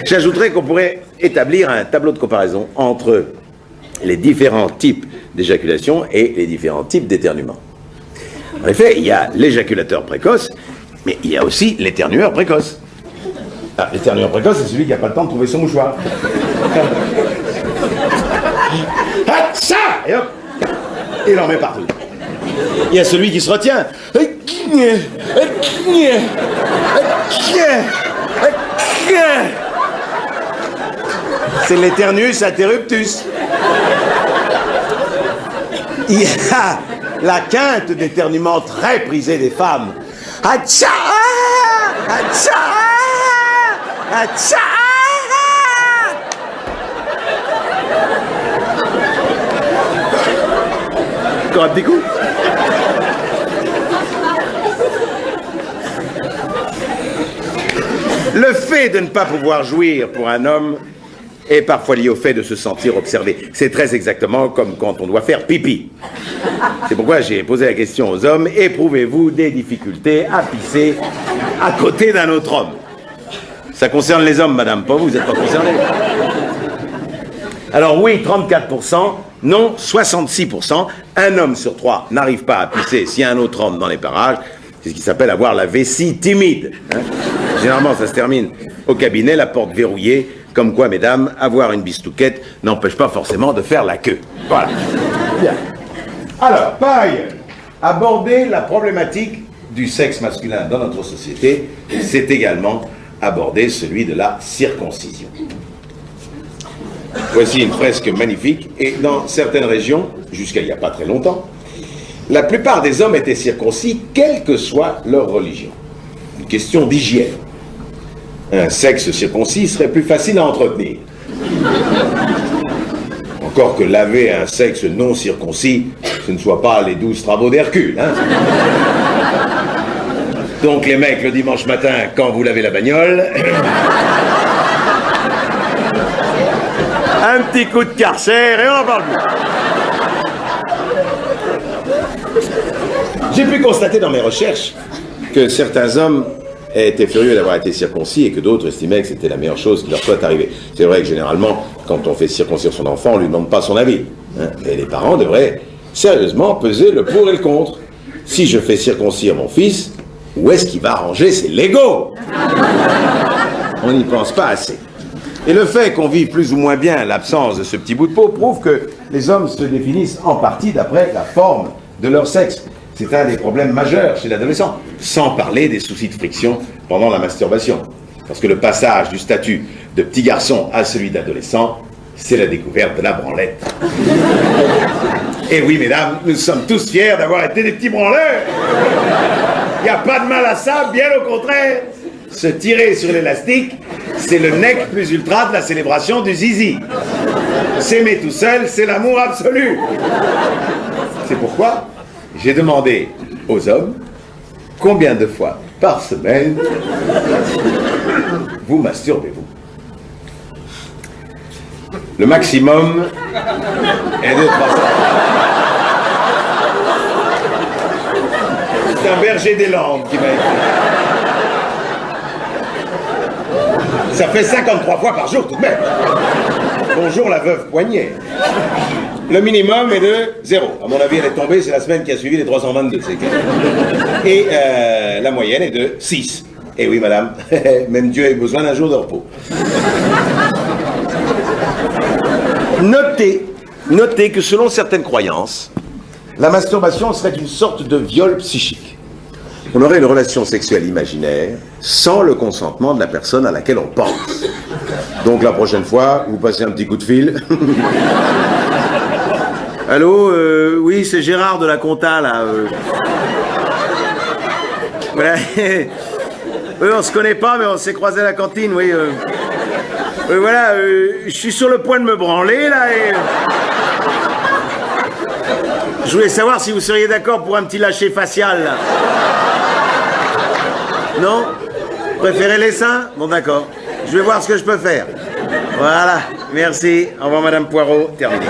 J'ajouterais qu'on pourrait établir un tableau de comparaison entre les différents types d'éjaculation et les différents types d'éternuement. En effet, il y a l'éjaculateur précoce, mais il y a aussi l'éternueur précoce. Ah, l'éternueur précoce, c'est celui qui n'a pas le temps de trouver son mouchoir. Ah, ça! Et hop! Et il en met partout. Il y a celui qui se retient. C'est l'éternus interruptus. Il y a la quinte d'éternuement très prisée des femmes. Atcha! Atcha! Atcha! Encore un petit coup. Le fait de ne pas pouvoir jouir pour un homme est parfois lié au fait de se sentir observé. C'est très exactement comme quand on doit faire pipi. C'est pourquoi j'ai posé la question aux hommes, éprouvez-vous des difficultés à pisser à côté d'un autre homme? Ça concerne les hommes, madame, pas vous, vous n'êtes pas concernés. Alors oui, 34%, non, 66%. Un homme sur trois n'arrive pas à pisser s'il y a un autre homme dans les parages. C'est ce qui s'appelle avoir la vessie timide. Hein. Généralement, ça se termine au cabinet, la porte verrouillée. Comme quoi, mesdames, avoir une bistouquette n'empêche pas forcément de faire la queue. Voilà. Bien. Alors, par ailleurs, aborder la problématique du sexe masculin dans notre société, c'est également aborder celui de la circoncision. Voici une fresque magnifique, et dans certaines régions, jusqu'à il n'y a pas très longtemps, la plupart des hommes étaient circoncis, quelle que soit leur religion. Une question d'hygiène. Un sexe circoncis serait plus facile à entretenir. Encore que laver un sexe non circoncis, ce ne soit pas les 12 travaux d'Hercule. Hein. Donc les mecs, le dimanche matin, quand vous lavez la bagnole, un petit coup de Karcher et on en parle plus. J'ai pu constater dans mes recherches que certains hommes étaient furieux d'avoir été circoncis et que d'autres estimaient que c'était la meilleure chose qui leur soit arrivée. C'est vrai que généralement, quand on fait circoncire son enfant, on ne lui demande pas son avis. Hein, et les parents devraient sérieusement peser le pour et le contre. Si je fais circoncire mon fils, où est-ce qu'il va ranger ses Legos? On n'y pense pas assez. Et le fait qu'on vive plus ou moins bien l'absence de ce petit bout de peau prouve que les hommes se définissent en partie d'après la forme de leur sexe. C'est un des problèmes majeurs chez l'adolescent, sans parler des soucis de friction pendant la masturbation. Parce que le passage du statut de petit garçon à celui d'adolescent c'est la découverte de la branlette. Et oui, mesdames, nous sommes tous fiers d'avoir été des petits branleurs. Il n'y a pas de mal à ça, bien au contraire. Se tirer sur l'élastique, c'est le nec plus ultra de la célébration du zizi. S'aimer tout seul, c'est l'amour absolu. C'est pourquoi j'ai demandé aux hommes combien de fois par semaine vous masturbez-vous. Le maximum est de 300. C'est un berger des Landes qui m'a écrit. Ça fait 53 fois par jour tout de même. Bonjour la veuve Poignet. Le minimum est de 0. À mon avis, elle est tombée, c'est la semaine qui a suivi les 322. Et la moyenne est de 6. Et oui, madame, même Dieu a eu besoin d'un jour de repos. Notez que selon certaines croyances, la masturbation serait une sorte de viol psychique. On aurait une relation sexuelle imaginaire sans le consentement de la personne à laquelle on pense. Donc la prochaine fois, vous passez un petit coup de fil. Allô, oui, c'est Gérard de la compta, là. Voilà. Oui, on se connaît pas, mais on s'est croisés à la cantine, oui. Voilà, je suis sur le point de me branler, là, et... Je voulais savoir si vous seriez d'accord pour un petit lâcher facial, là. Non? Préférez les seins? Bon, d'accord. Je vais voir ce que je peux faire. Voilà, merci. Au revoir, Madame Poirot. Terminé.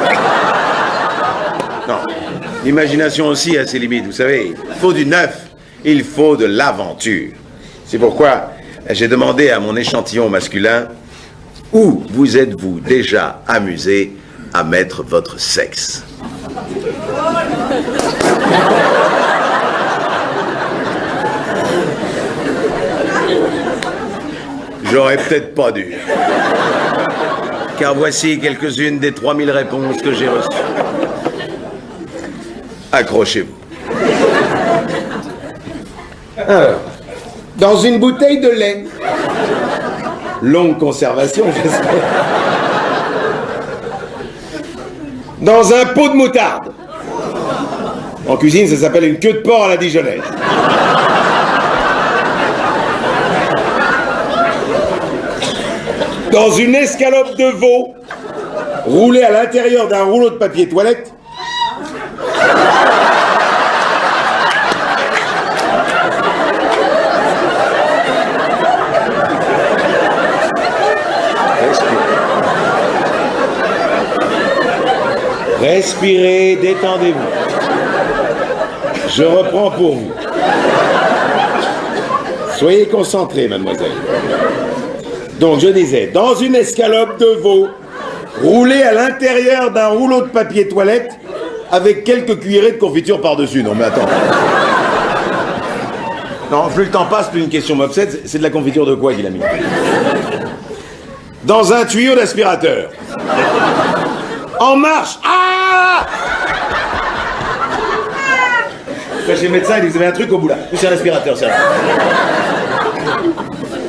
Non, l'imagination aussi a ses limites, vous savez. Il faut du neuf, il faut de l'aventure. C'est pourquoi j'ai demandé à mon échantillon masculin où vous êtes-vous déjà amusé à mettre votre sexe. J'aurais peut-être pas dû. Car voici quelques-unes des 3000 réponses que j'ai reçues. Accrochez-vous. Alors, dans une bouteille de lait. Longue conservation, j'espère. Dans un pot de moutarde. En cuisine, ça s'appelle une queue de porc à la dijonnaise. Dans une escalope de veau, roulée à l'intérieur d'un rouleau de papier toilette. Respirez, détendez-vous. Je reprends pour vous. Soyez concentrés, mademoiselle. Donc, je disais, dans une escalope de veau, roulée à l'intérieur d'un rouleau de papier toilette, avec quelques cuillerées de confiture par-dessus. Non, mais attends. Non, plus le temps passe, plus une question m'obsède. C'est de la confiture de quoi qu'il a mis? Dans un tuyau d'aspirateur. En marche. Ah! Chez le médecin, il dit, vous avez un truc au bout là. C'est un aspirateur, ça.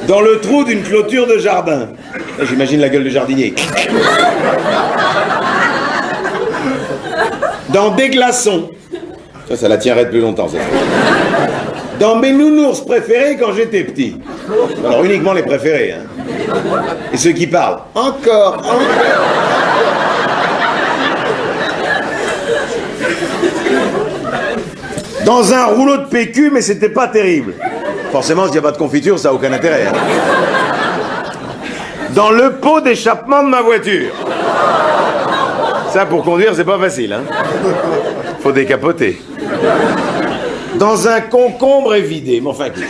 Dans le trou d'une clôture de jardin. J'imagine la gueule du jardinier. Dans des glaçons. Ça la tiendrait plus longtemps, ça. Dans mes nounours préférés quand j'étais petit. Alors uniquement les préférés, hein. Et ceux qui parlent. Encore. Dans un rouleau de PQ, mais c'était pas terrible. Forcément, s'il n'y a pas de confiture, ça n'a aucun intérêt. Hein. Dans le pot d'échappement de ma voiture. Ça, pour conduire, c'est pas facile. Hein. Faut décapoter. Dans un concombre évidé. Mais enfin, écoutez,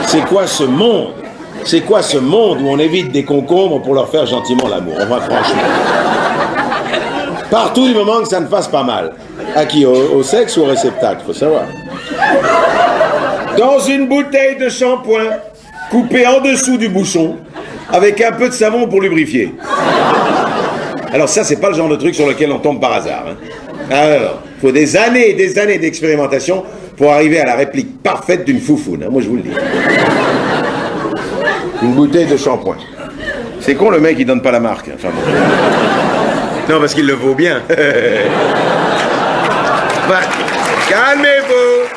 c'est quoi ce monde? C'est quoi ce monde où on évite des concombres pour leur faire gentiment l'amour? Enfin, franchement. Partout du moment que ça ne fasse pas mal. À qui? Au sexe ou au réceptacle? Faut savoir. Dans une bouteille de shampoing, coupée en dessous du bouchon, avec un peu de savon pour lubrifier. Alors ça, c'est pas le genre de truc sur lequel on tombe par hasard. Hein. Alors, il faut des années et des années d'expérimentation pour arriver à la réplique parfaite d'une foufoune. Hein. Moi, je vous le dis. Une bouteille de shampoing. C'est con, le mec, il donne pas la marque. Enfin, bon. Non, parce qu'il le vaut bien. Bah, calmez-vous.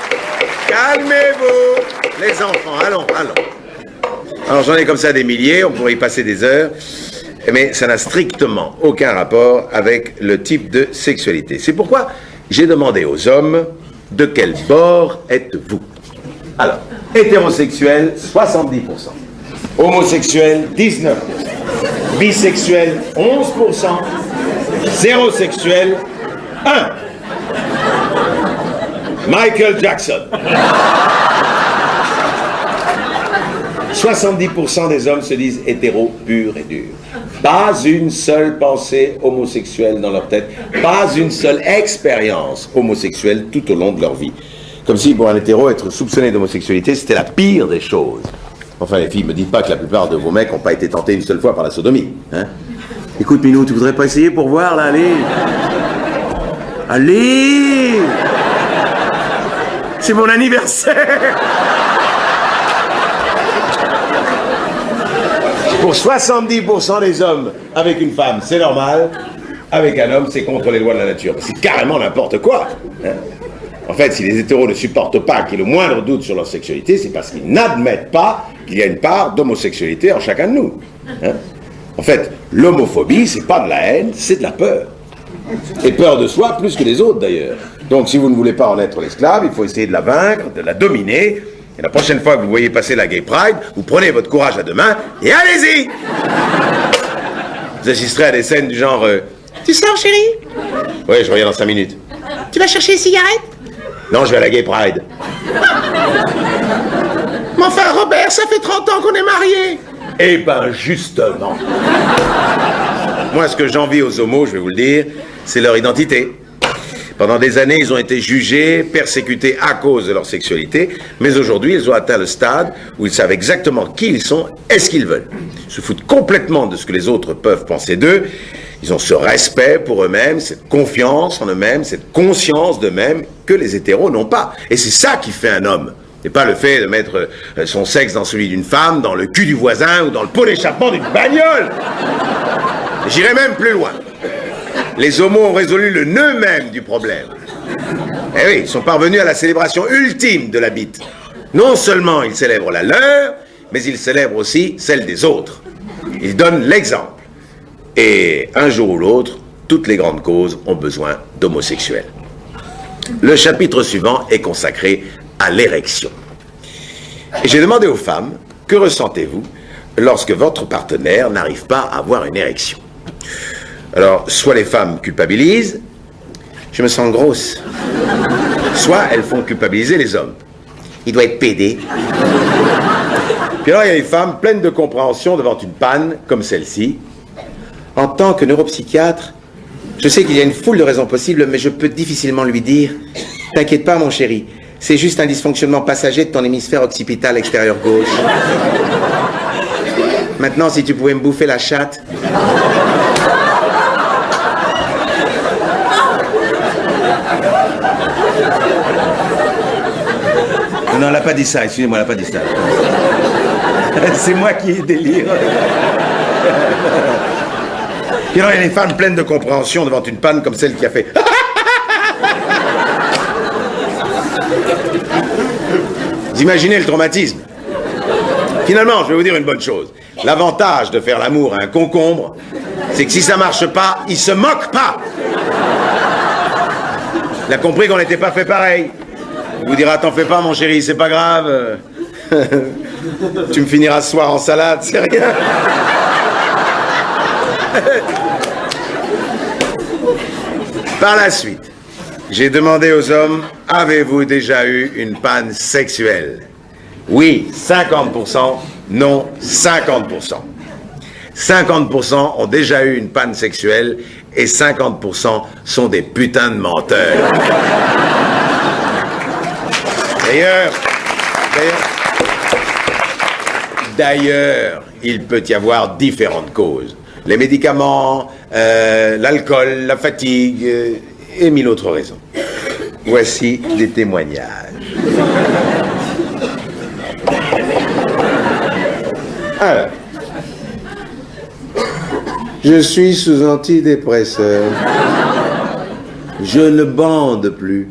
Calmez-vous. Les enfants, allons. Alors, j'en ai comme ça des milliers, on pourrait y passer des heures. Mais ça n'a strictement aucun rapport avec le type de sexualité. C'est pourquoi j'ai demandé aux hommes de quel bord êtes-vous. Alors, hétérosexuel, 70%. Homosexuel, 19%. Bisexuel, 11%. Zérosexuel, 1%. Michael Jackson. 70% des hommes se disent hétéros purs et durs. Pas une seule pensée homosexuelle dans leur tête, pas une seule expérience homosexuelle tout au long de leur vie. Comme si pour un hétéro, être soupçonné d'homosexualité, c'était la pire des choses. Enfin, les filles, me dites pas que la plupart de vos mecs n'ont pas été tentés une seule fois par la sodomie. Hein? Écoute, Minou, tu voudrais pas essayer pour voir, là, allez? Allez! C'est mon anniversaire! Pour 70% des hommes, avec une femme, c'est normal. Avec un homme, c'est contre les lois de la nature. C'est carrément n'importe quoi. Hein? En fait, si les hétéros ne supportent pas qu'il y ait le moindre doute sur leur sexualité, c'est parce qu'ils n'admettent pas qu'il y a une part d'homosexualité en chacun de nous. Hein? En fait, l'homophobie, c'est pas de la haine, c'est de la peur. Et peur de soi plus que les autres, d'ailleurs. Donc, si vous ne voulez pas en être l'esclave, il faut essayer de la vaincre, de la dominer. Et la prochaine fois que vous voyez passer la Gay Pride, vous prenez votre courage à deux mains et allez-y! Vous assisterez à des scènes du genre Tu sors, chérie? Oui, je reviens dans 5 minutes. Tu vas chercher les cigarettes? Non, je vais à la Gay Pride. Mais enfin, Robert, ça fait 30 ans qu'on est mariés. Eh ben, justement. Moi, ce que j'envie aux homos, je vais vous le dire, c'est leur identité. Pendant des années, ils ont été jugés, persécutés à cause de leur sexualité, mais aujourd'hui, ils ont atteint le stade où ils savent exactement qui ils sont et ce qu'ils veulent. Ils se foutent complètement de ce que les autres peuvent penser d'eux. Ils ont ce respect pour eux-mêmes, cette confiance en eux-mêmes, cette conscience d'eux-mêmes que les hétéros n'ont pas. Et c'est ça qui fait un homme. Et pas le fait de mettre son sexe dans celui d'une femme, dans le cul du voisin ou dans le pot d'échappement d'une bagnole. J'irai même plus loin. Les homos ont résolu le nœud même du problème. Eh oui, ils sont parvenus à la célébration ultime de la bite. Non seulement ils célèbrent la leur, mais ils célèbrent aussi celle des autres. Ils donnent l'exemple. Et un jour ou l'autre, toutes les grandes causes ont besoin d'homosexuels. Le chapitre suivant est consacré à l'érection. Et j'ai demandé aux femmes, que ressentez-vous lorsque votre partenaire n'arrive pas à avoir une érection? Alors, soit les femmes culpabilisent, je me sens grosse. Soit elles font culpabiliser les hommes. Il doit être pédé. Puis alors, il y a les femmes pleines de compréhension devant une panne comme celle-ci. En tant que neuropsychiatre, je sais qu'il y a une foule de raisons possibles, mais je peux difficilement lui dire « T'inquiète pas, mon chéri, c'est juste un dysfonctionnement passager de ton hémisphère occipital extérieur gauche. Maintenant, si tu pouvais me bouffer la chatte... » Non, elle n'a pas dit ça, excusez-moi, elle n'a pas dit ça. C'est moi qui délire. Puis alors, il y a des femmes pleines de compréhension devant une panne comme celle qui a fait... Vous imaginez le traumatisme. Finalement, je vais vous dire une bonne chose. L'avantage de faire l'amour à un concombre, c'est que si ça marche pas, il se moque pas. Il a compris qu'on n'était pas fait pareil. Il vous dira, t'en fais pas, mon chéri, c'est pas grave. Tu me finiras ce soir en salade, c'est rien. Par la suite, j'ai demandé aux hommes, avez-vous déjà eu une panne sexuelle? Oui, 50%, non, 50%. 50% ont déjà eu une panne sexuelle et 50% sont des putains de menteurs. D'ailleurs, il peut y avoir différentes causes. Les médicaments, l'alcool, la fatigue et mille autres raisons. Voici des témoignages. Alors, Je suis sous antidépresseur. Je ne bande plus.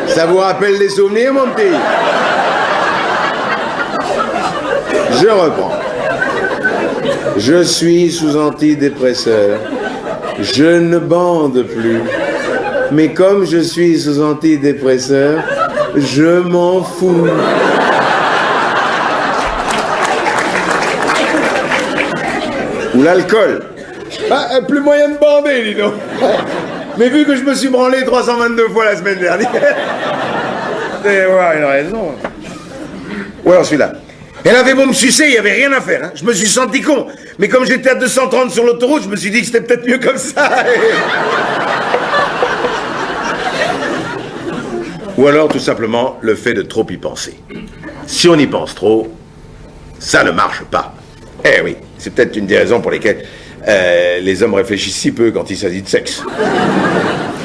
Ça vous rappelle des souvenirs, mon petit? Je reprends. Je suis sous antidépresseur. Je ne bande plus. Mais comme je suis sous antidépresseur, je m'en fous. Ou l'alcool. Ah, plus moyen de bander, dis donc. Mais vu que je me suis branlé 322 fois la semaine dernière, vous allez voir une raison. Ou alors celui-là. Elle avait beau me sucer, il n'y avait rien à faire. Hein. Je me suis senti con. Mais comme j'étais à 230 sur l'autoroute, je me suis dit que c'était peut-être mieux comme ça. Ou alors tout simplement le fait de trop y penser. Si on y pense trop, ça ne marche pas. Eh oui, c'est peut-être une des raisons pour lesquelles les hommes réfléchissent si peu quand il s'agit de sexe.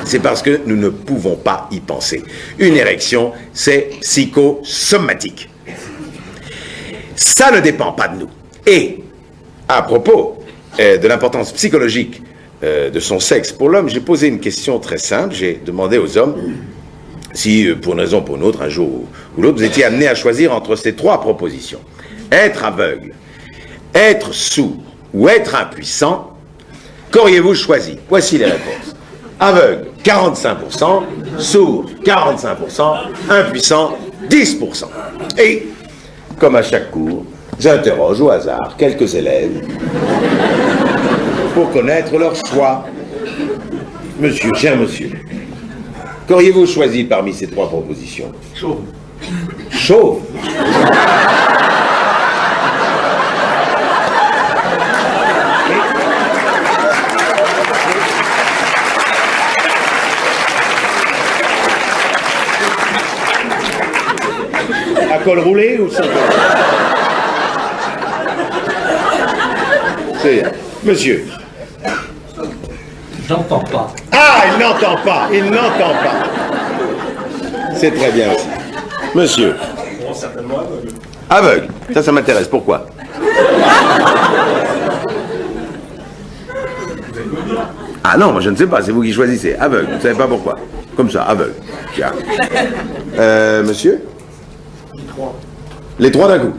C'est parce que nous ne pouvons pas y penser. Une érection, c'est psychosomatique. Ça ne dépend pas de nous. Et, à propos de l'importance psychologique de son sexe pour l'homme, j'ai posé une question très simple. J'ai demandé aux hommes si, pour une raison ou pour une autre, un jour ou l'autre, vous étiez amenés à choisir entre ces trois propositions. Être aveugle, être sourd ou être impuissant, qu'auriez-vous choisi? Voici les réponses. Aveugle, 45%, sourd, 45%, impuissant, 10%. Et, comme à chaque cours, j'interroge au hasard quelques élèves pour connaître leur choix. Monsieur, cher monsieur, qu'auriez-vous choisi parmi ces trois propositions? Chauve. Chauve. À col roulé ou sans col? C'est monsieur. J'entends pas. Ah, il n'entend pas, il n'entend pas. C'est très bien aussi. Monsieur. Bon, certainement aveugle. Aveugle. Ça m'intéresse. Pourquoi? Ah non, moi je ne sais pas, c'est vous qui choisissez. Aveugle, vous ne savez pas pourquoi. Comme ça, aveugle. Tiens. Monsieur? Les trois. Les trois d'un coup.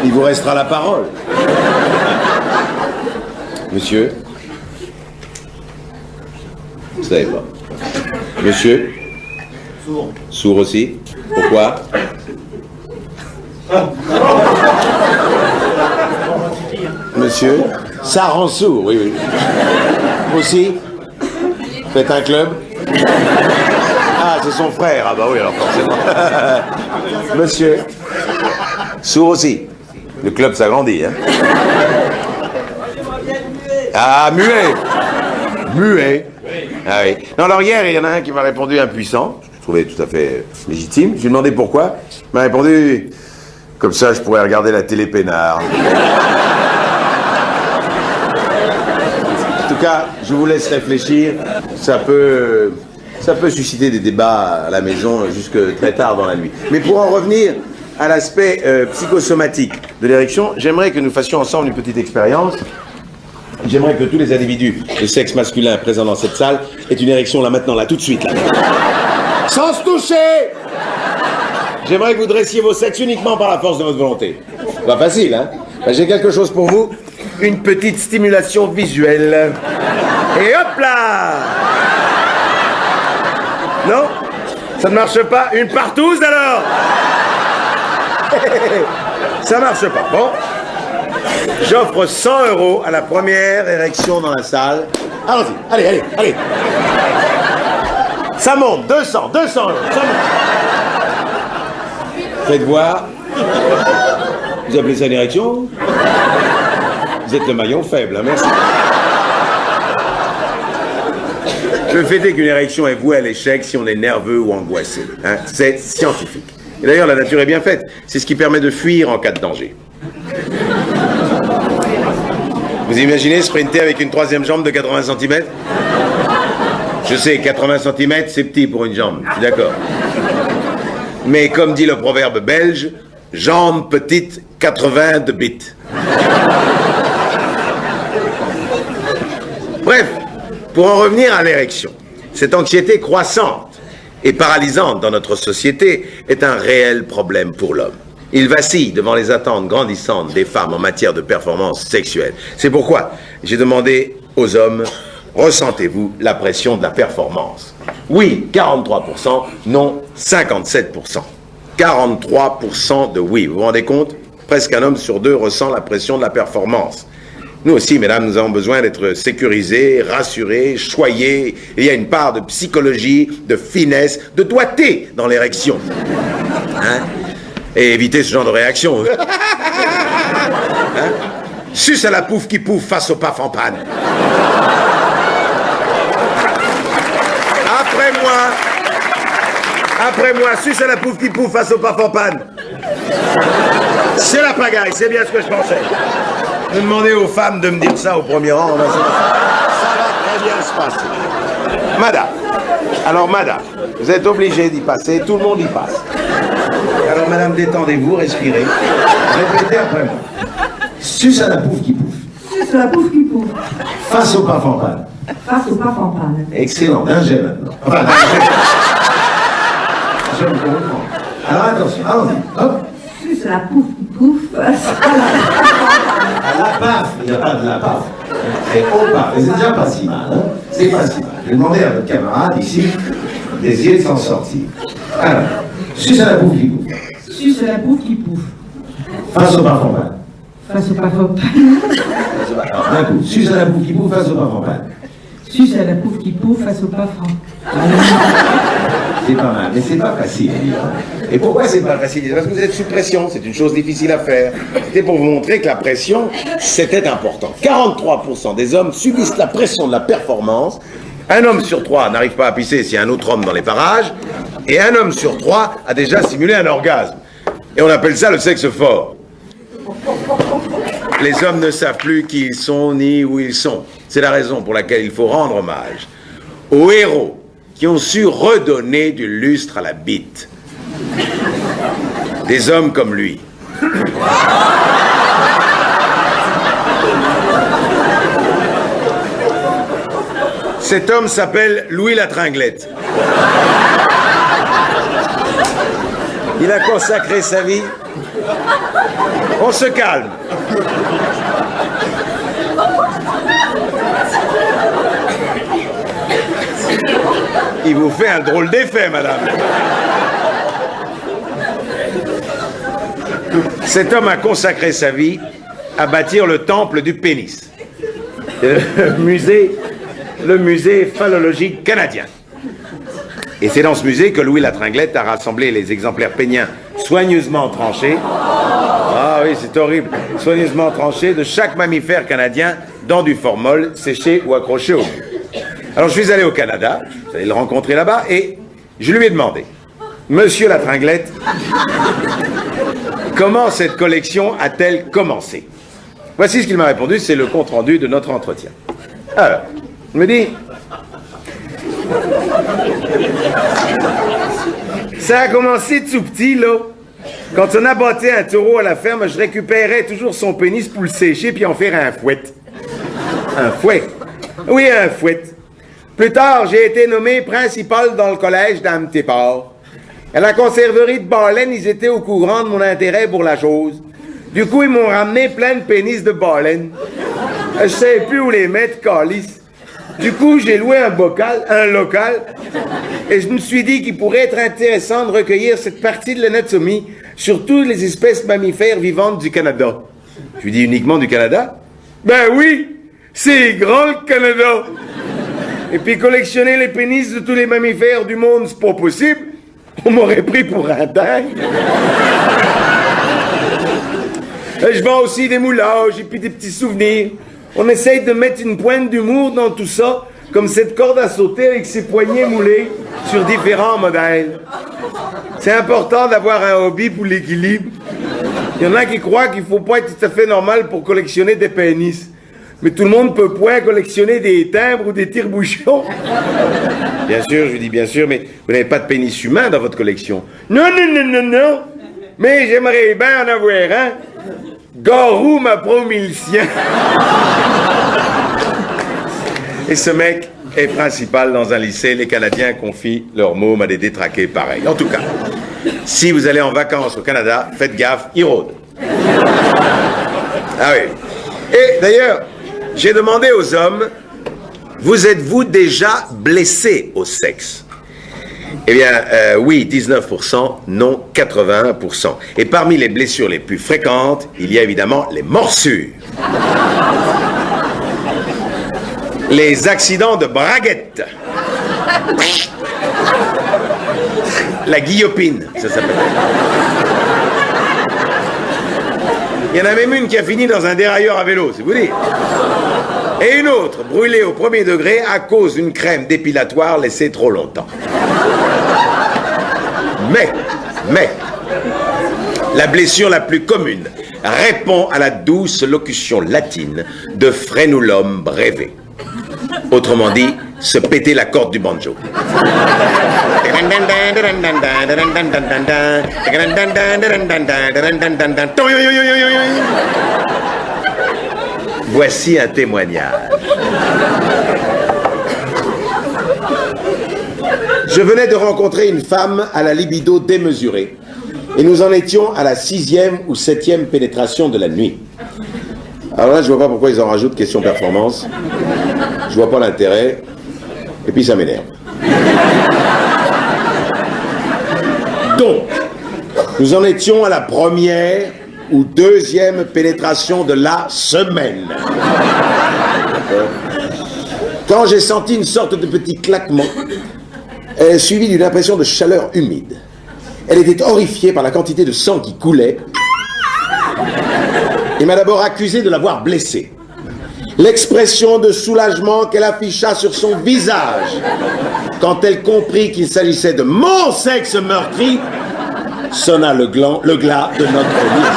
Il vous restera la parole. Monsieur? Vous ne savez pas. Monsieur? Sourd. Sourd aussi? Pourquoi? Monsieur? Ça rend sourd, oui, oui. Aussi? Faites un club? Ah, c'est son frère. Ah bah oui, alors forcément. Monsieur? Sourd aussi? Le club s'agrandit, hein? Ah, muet! Muet! Ah oui. Non, alors hier, il y en a un qui m'a répondu impuissant. Je trouvais tout à fait légitime. Je lui ai demandé pourquoi. Il m'a répondu, comme ça, je pourrais regarder la télé peinard. En tout cas, je vous laisse réfléchir. Ça peut susciter des débats à la maison jusque très tard dans la nuit. Mais pour en revenir à l'aspect psychosomatique de l'érection, j'aimerais que nous fassions ensemble une petite expérience. J'aimerais que tous les individus de sexe masculin présents dans cette salle aient une érection là maintenant, là tout de suite, là. Sans se toucher! J'aimerais que vous dressiez vos sexes uniquement par la force de votre volonté. Pas facile, hein? Ben, j'ai quelque chose pour vous. Une petite stimulation visuelle. Et hop là! Non? Ça ne marche pas? Une partouze alors? Ça marche pas. Bon. J'offre 100 € à la première érection dans la salle. Allons-y, allez. Ça monte, 200 €, ça monte. Faites voir. Vous appelez ça une érection? Vous êtes le maillon faible, hein, merci. Je veux fêter qu'une érection est vouée à l'échec si on est nerveux ou angoissé. Hein. C'est scientifique. Et d'ailleurs, la nature est bien faite. C'est ce qui permet de fuir en cas de danger. Vous imaginez sprinter avec une troisième jambe de 80 cm? Je sais, 80 cm, c'est petit pour une jambe, je suis d'accord. Mais comme dit le proverbe belge, jambe petite, 80 de bite. Bref, pour en revenir à l'érection, cette anxiété croissante et paralysante dans notre société est un réel problème pour l'homme. Il vacille devant les attentes grandissantes des femmes en matière de performance sexuelle. C'est pourquoi j'ai demandé aux hommes, ressentez-vous la pression de la performance? Oui, 43%, non, 57%. 43% de oui, vous vous rendez compte? Presque un homme sur deux ressent la pression de la performance. Nous aussi, mesdames, nous avons besoin d'être sécurisés, rassurés, choyés. Il y a une part de psychologie, de finesse, de doigté dans l'érection. Hein? Et éviter ce genre de réaction. Hein? Suce à la pouffe qui pouffe face au paf en panne. Après moi, suce à la pouffe qui pouffe face au paf en panne. C'est la pagaille, c'est bien ce que je pensais. Je demandais aux femmes de me dire ça au premier rang. Ça va très bien se passer. Madame, alors madame, vous êtes obligée d'y passer, tout le monde y passe. Alors madame, détendez-vous, respirez. Répétez après moi. Suce à la pouffe qui pouffe. Suce à la pouffe qui pouffe. Face au paf en panne. Face au paf en panne. Excellent, un jet maintenant. Enfin, je me comprends. Alors attention, allons-y. Hop. Suce à la pouffe qui pouffe. Face à la paf, il n'y a pas de la paf. C'est au paf. Et c'est déjà pas si mal, hein? C'est pas si mal. Je vais demander à votre camarade ici d'essayer de s'en sortir. Alors, suce à la pouffe qui pouffe. Suce à la pouffe qui pouffe. Face au paf en panne. Face au paf en panne. Alors, d'un coup, suce à la pouffe qui pouffe face au paf en panne. Suce à la pouffe qui pouffe face au paf en. C'est pas mal, mais c'est pas facile à dire. Et pourquoi c'est pas facile? Parce que vous êtes sous pression, c'est une chose difficile à faire. C'était pour vous montrer que la pression, c'était important. 43% des hommes subissent la pression de la performance. Un homme sur 3 n'arrive pas à pisser s'il y a un autre homme dans les parages. Et un homme sur 3 a déjà simulé un orgasme. Et on appelle ça le sexe fort. Les hommes ne savent plus qui ils sont ni où ils sont. C'est la raison pour laquelle il faut rendre hommage aux héros qui ont su redonner du lustre à la bite. Des hommes comme lui. Cet homme s'appelle Louis la Tringlette. Il a consacré sa vie. On se calme. Il vous fait un drôle d'effet, madame. Cet homme a consacré sa vie à bâtir le temple du pénis. Le musée phallologique canadien. Et c'est dans ce musée que Louis la Tringlette a rassemblé les exemplaires péniens soigneusement tranchés. Ah oui, c'est horrible. Soigneusement tranchés de chaque mammifère canadien dans du formol séché ou accroché au mur. Alors je suis allé au Canada, vous allez le rencontrer là-bas, et je lui ai demandé, Monsieur la Tringlette, comment cette collection a-t-elle commencé? Voici ce qu'il m'a répondu, c'est le compte-rendu de notre entretien. Alors, il me dit, ça a commencé tout petit, là. Quand on abattait un taureau à la ferme, je récupérais toujours son pénis pour le sécher puis en faire un fouet. Un fouet? Oui, un fouet. Plus tard, j'ai été nommé principal dans le collège d'Amtéport. À la conserverie de baleines, ils étaient au courant de mon intérêt pour la chose. Du coup, ils m'ont ramené plein de pénis de baleines. Je savais plus où les mettre, calice. Du coup, j'ai loué un local, et je me suis dit qu'il pourrait être intéressant de recueillir cette partie de l'anatomie sur toutes les espèces mammifères vivantes du Canada. Je lui dis uniquement du Canada? Ben oui, c'est grand le Canada. Et puis collectionner les pénis de tous les mammifères du monde, c'est pas possible. On m'aurait pris pour un dingue. Je vends aussi des moulages et puis des petits souvenirs. On essaye de mettre une pointe d'humour dans tout ça, comme cette corde à sauter avec ses poignets moulés sur différents modèles. C'est important d'avoir un hobby pour l'équilibre. Il y en a qui croient qu'il faut pas être tout à fait normal pour collectionner des pénis. Mais tout le monde peut point collectionner des timbres ou des tire-bouchons. Bien sûr, je lui dis bien sûr, mais vous n'avez pas de pénis humain dans votre collection. Non, non, non, non, non. Mais j'aimerais bien en avoir un. Garou m'a promis le sien. Et ce mec est principal dans un lycée. Les Canadiens confient leur môme à des détraqués pareils. En tout cas, si vous allez en vacances au Canada, faites gaffe, ils rôdent. Ah oui. Et d'ailleurs, j'ai demandé aux hommes, vous êtes-vous déjà blessés au sexe? Eh bien, oui, 19%, non, 81%. Et parmi les blessures les plus fréquentes, il y a évidemment les morsures. Les accidents de braguette. La guillotine, ça s'appelle. Il y en a même une qui a fini dans un dérailleur à vélo, c'est vous dire. Et une autre, brûlée au premier degré à cause d'une crème dépilatoire laissée trop longtemps. Mais, la blessure la plus commune répond à la douce locution latine de frenulum breve. Autrement dit, se péter la corde du banjo. Voici un témoignage. Je venais de rencontrer une femme à la libido démesurée et nous en étions à la 6e ou 7e pénétration de la nuit. Alors là, je vois pas pourquoi ils en rajoutent question performance. Je vois pas l'intérêt. Et puis ça m'énerve. Donc, nous en étions à la 1re ou 2e pénétration de la semaine. Quand j'ai senti une sorte de petit claquement, suivi d'une impression de chaleur humide. Elle était horrifiée par la quantité de sang qui coulait et m'a d'abord accusé de l'avoir blessée. L'expression de soulagement qu'elle afficha sur son visage quand elle comprit qu'il s'agissait de mon sexe meurtri sonna le glas de notre vie.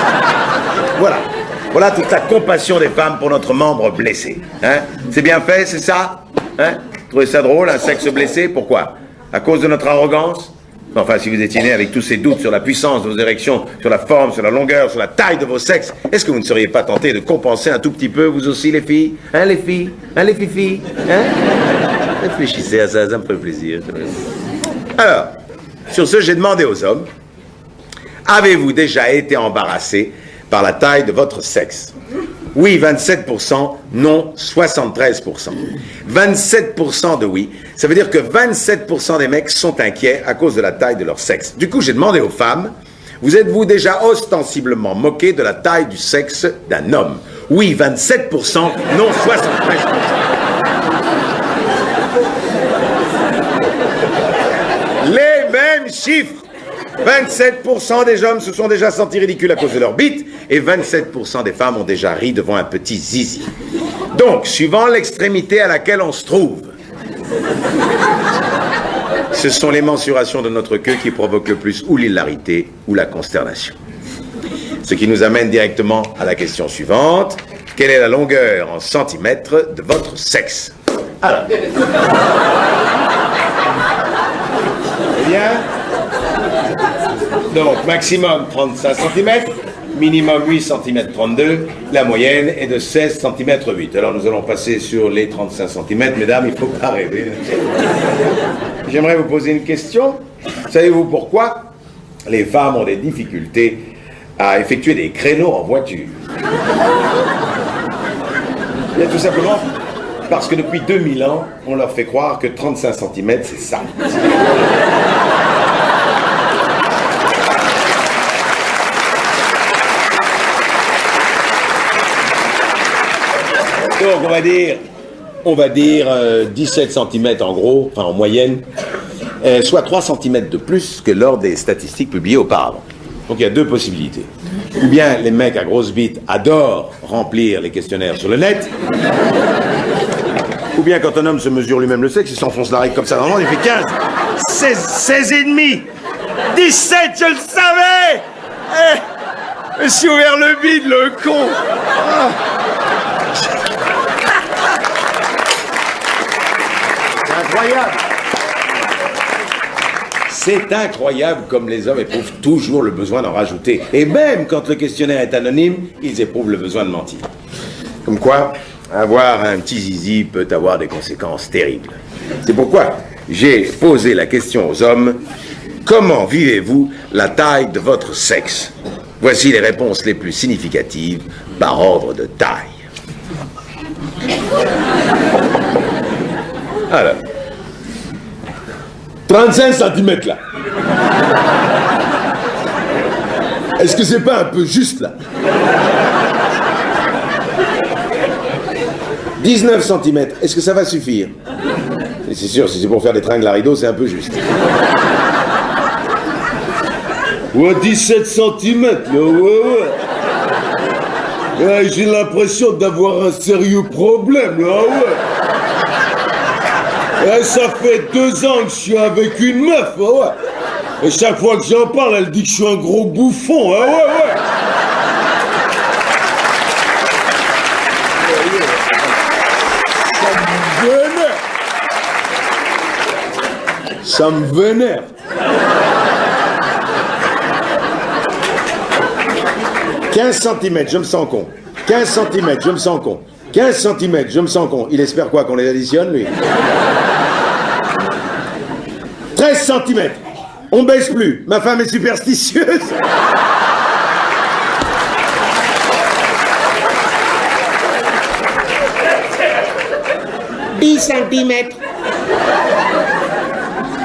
Voilà toute la compassion des femmes pour notre membre blessé. Hein? C'est bien fait, c'est ça? Hein? Vous trouvez ça drôle, un sexe blessé? Pourquoi? À cause de notre arrogance? Enfin, si vous étiez né avec tous ces doutes sur la puissance de vos érections, sur la forme, sur la longueur, sur la taille de vos sexes, est-ce que vous ne seriez pas tenté de compenser un tout petit peu, vous aussi, les filles? Hein, les filles? Hein, les filles? Hein? Réfléchissez à ça, ça me ferait plaisir. Alors, sur ce, j'ai demandé aux hommes, avez-vous déjà été embarrassé par la taille de votre sexe? Oui, 27%, non, 73%. 27% de oui, ça veut dire que 27% des mecs sont inquiets à cause de la taille de leur sexe. Du coup, j'ai demandé aux femmes, vous êtes-vous déjà ostensiblement moqué de la taille du sexe d'un homme? Oui, 27%, non, 73%. Les mêmes chiffres. 27% des hommes se sont déjà sentis ridicules à cause de leur bite et 27% des femmes ont déjà ri devant un petit zizi. Donc, suivant l'extrémité à laquelle on se trouve, ce sont les mensurations de notre queue qui provoquent le plus ou l'hilarité ou la consternation. Ce qui nous amène directement à la question suivante. Quelle est la longueur en centimètres de votre sexe? Alors. Eh bien, donc, maximum 35 cm, minimum 8 cm 32, la moyenne est de 16 cm 8. Alors nous allons passer sur les 35 cm, mesdames, il ne faut pas rêver. J'aimerais vous poser une question. Savez-vous pourquoi les femmes ont des difficultés à effectuer des créneaux en voiture? Bien, tout simplement parce que depuis 2000 ans, on leur fait croire que 35 cm, c'est ça. Donc on va dire 17 cm en gros, enfin en moyenne, soit 3 cm de plus que lors des statistiques publiées auparavant. Donc il y a deux possibilités. Ou bien les mecs à grosse bite adorent remplir les questionnaires sur le net, ou bien quand un homme se mesure lui-même le sexe, il s'enfonce la règle comme ça dans le monde, il fait 15, 16 et demi, 17, je le savais. Je me suis ouvert le bide, le con. incroyable. C'est incroyable comme les hommes éprouvent toujours le besoin d'en rajouter. Et même quand le questionnaire est anonyme, ils éprouvent le besoin de mentir. Comme quoi, avoir un petit zizi peut avoir des conséquences terribles. C'est pourquoi j'ai posé la question aux hommes. Comment vivez-vous la taille de votre sexe? Voici les réponses les plus significatives par ordre de taille. Alors, 35 cm là. Est-ce que c'est pas un peu juste là? 19 cm, est-ce que ça va suffire? C'est sûr, si c'est pour faire des tringles à rideau, c'est un peu juste. Ouais, 17 cm, là, ouais. Ouais, j'ai l'impression d'avoir un sérieux problème, là, ouais. Ouais, ça fait 2 ans que je suis avec une meuf, ouais. Et chaque fois que j'en parle, elle dit que je suis un gros bouffon, ouais, ouais. Ça me vénère. 15 cm, je me sens con. 15 cm, je me sens con. 15 cm, je me sens con. Il espère quoi, qu'on les additionne, lui? 13 cm. On baisse plus. Ma femme est superstitieuse. « 10 centimètres.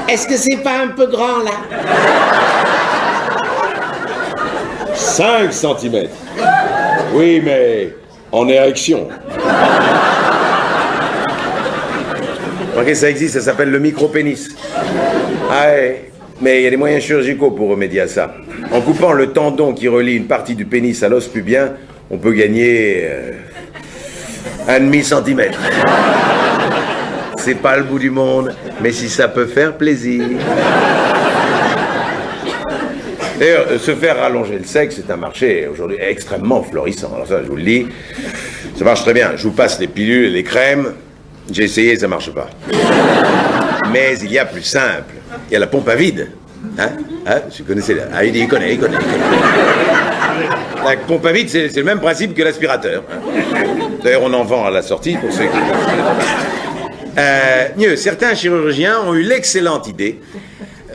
Est-ce que c'est pas un peu grand, là? 5 cm. Oui, mais en érection. Ok, ça existe, ça s'appelle le micro-pénis. Ah ouais, mais il y a des moyens chirurgicaux pour remédier à ça. En coupant le tendon qui relie une partie du pénis à l'os pubien, on peut gagner 1,5 cm. C'est pas le bout du monde, mais si ça peut faire plaisir. D'ailleurs, se faire rallonger le sexe, c'est un marché aujourd'hui extrêmement florissant. Alors ça, je vous le dis, ça marche très bien. Je vous passe les pilules et les crèmes. J'ai essayé, ça marche pas. Mais il y a plus simple. Il y a la pompe à vide. Hein? Vous connaissez là? Ah, il connaît. La pompe à vide, c'est le même principe que l'aspirateur. Hein? D'ailleurs, on en vend à la sortie pour ceux qui... mieux, certains chirurgiens ont eu l'excellente idée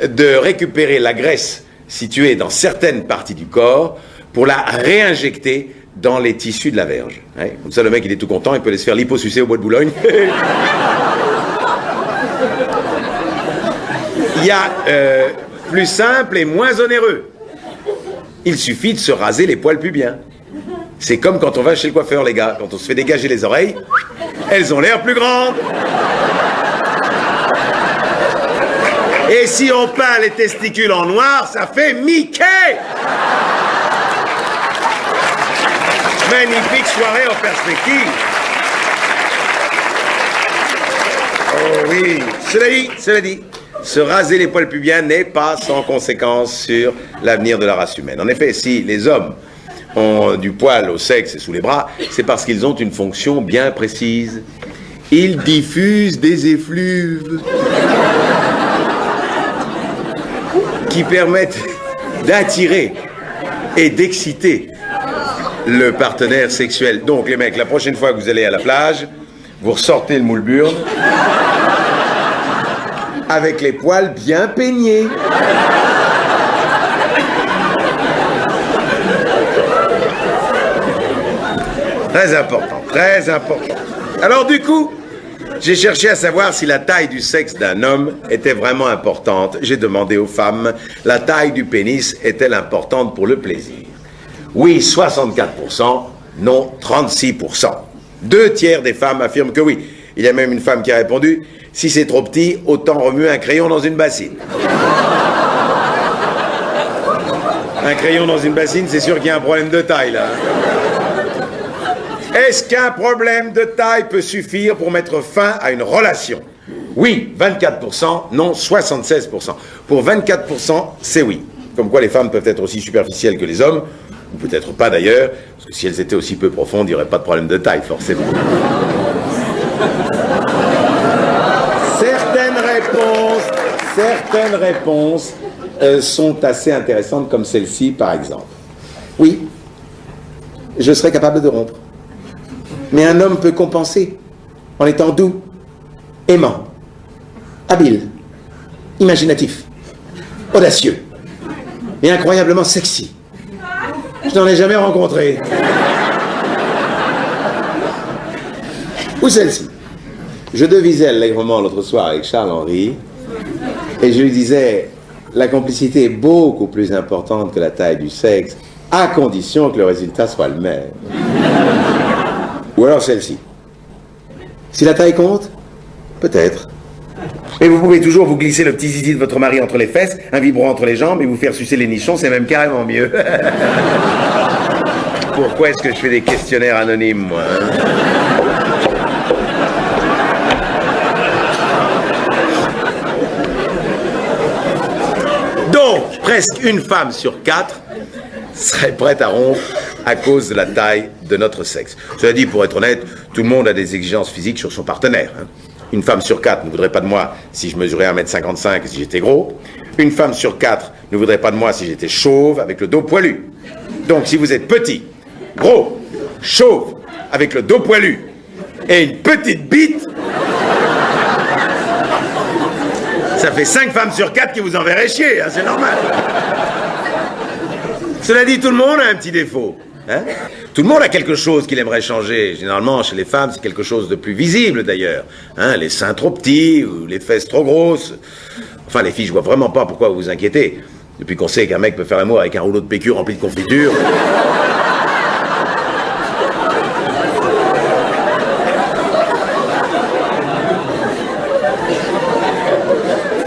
de récupérer la graisse située dans certaines parties du corps pour la réinjecter dans les tissus de la verge. Hein? Comme ça, le mec, il est tout content, il peut aller se faire liposucer au bois de Boulogne. Il y a plus simple et moins onéreux. Il suffit de se raser les poils pubiens. C'est comme quand on va chez le coiffeur, les gars. Quand on se fait dégager les oreilles, elles ont l'air plus grandes. Et si on peint les testicules en noir, ça fait Mickey. Magnifique soirée en perspective. Oh oui, cela dit, se raser les poils pubiens n'est pas sans conséquence sur l'avenir de la race humaine. En effet, si les hommes ont du poil au sexe et sous les bras, c'est parce qu'ils ont une fonction bien précise. Ils diffusent des effluves qui permettent d'attirer et d'exciter le partenaire sexuel. Donc les mecs, la prochaine fois que vous allez à la plage, vous ressortez le moule burne avec les poils bien peignés. Très important, très important. Alors du coup, j'ai cherché à savoir si la taille du sexe d'un homme était vraiment importante. J'ai demandé aux femmes, la taille du pénis est-elle importante pour le plaisir? Oui, 64%, non, 36%. 2/3 des femmes affirment que oui. Il y a même une femme qui a répondu, si c'est trop petit, autant remuer un crayon dans une bassine. Un crayon dans une bassine, c'est sûr qu'il y a un problème de taille, là. Est-ce qu'un problème de taille peut suffire pour mettre fin à une relation? Oui, 24%, non, 76%. Pour 24%, c'est oui. Comme quoi les femmes peuvent être aussi superficielles que les hommes, ou peut-être pas d'ailleurs, parce que si elles étaient aussi peu profondes, il n'y aurait pas de problème de taille, forcément. Certaines réponses sont assez intéressantes, comme celle-ci, par exemple. Oui, je serais capable de rompre. Mais un homme peut compenser en étant doux, aimant, habile, imaginatif, audacieux et incroyablement sexy. Je n'en ai jamais rencontré. Ou celle-ci. Je devisais allègrement l'autre soir avec Charles-Henri et je lui disais, la complicité est beaucoup plus importante que la taille du sexe, à condition que le résultat soit le même. Ou alors celle-ci. Si la taille compte, peut-être. Mais vous pouvez toujours vous glisser le petit zizi de votre mari entre les fesses, un vibrant entre les jambes et vous faire sucer les nichons, c'est même carrément mieux. Pourquoi est-ce que je fais des questionnaires anonymes, moi, hein? Donc, presque une femme sur 4 serait prête à rompre à cause de la taille de notre sexe. Cela dit, pour être honnête, tout le monde a des exigences physiques sur son partenaire, hein. Une femme sur 4 ne voudrait pas de moi si je mesurais 1m55 et si j'étais gros. Une femme sur 4 ne voudrait pas de moi si j'étais chauve avec le dos poilu. Donc si vous êtes petit, gros, chauve, avec le dos poilu et une petite bite, ça fait 5 femmes sur 4 qui vous enverraient chier, hein, c'est normal. Cela dit, tout le monde a un petit défaut. Hein? Tout le monde a quelque chose qu'il aimerait changer. Généralement, chez les femmes, c'est quelque chose de plus visible, d'ailleurs. Hein, les seins trop petits ou les fesses trop grosses. Enfin, les filles, je vois vraiment pas pourquoi vous vous inquiétez. Depuis qu'on sait qu'un mec peut faire l'amour avec un rouleau de PQ rempli de confiture.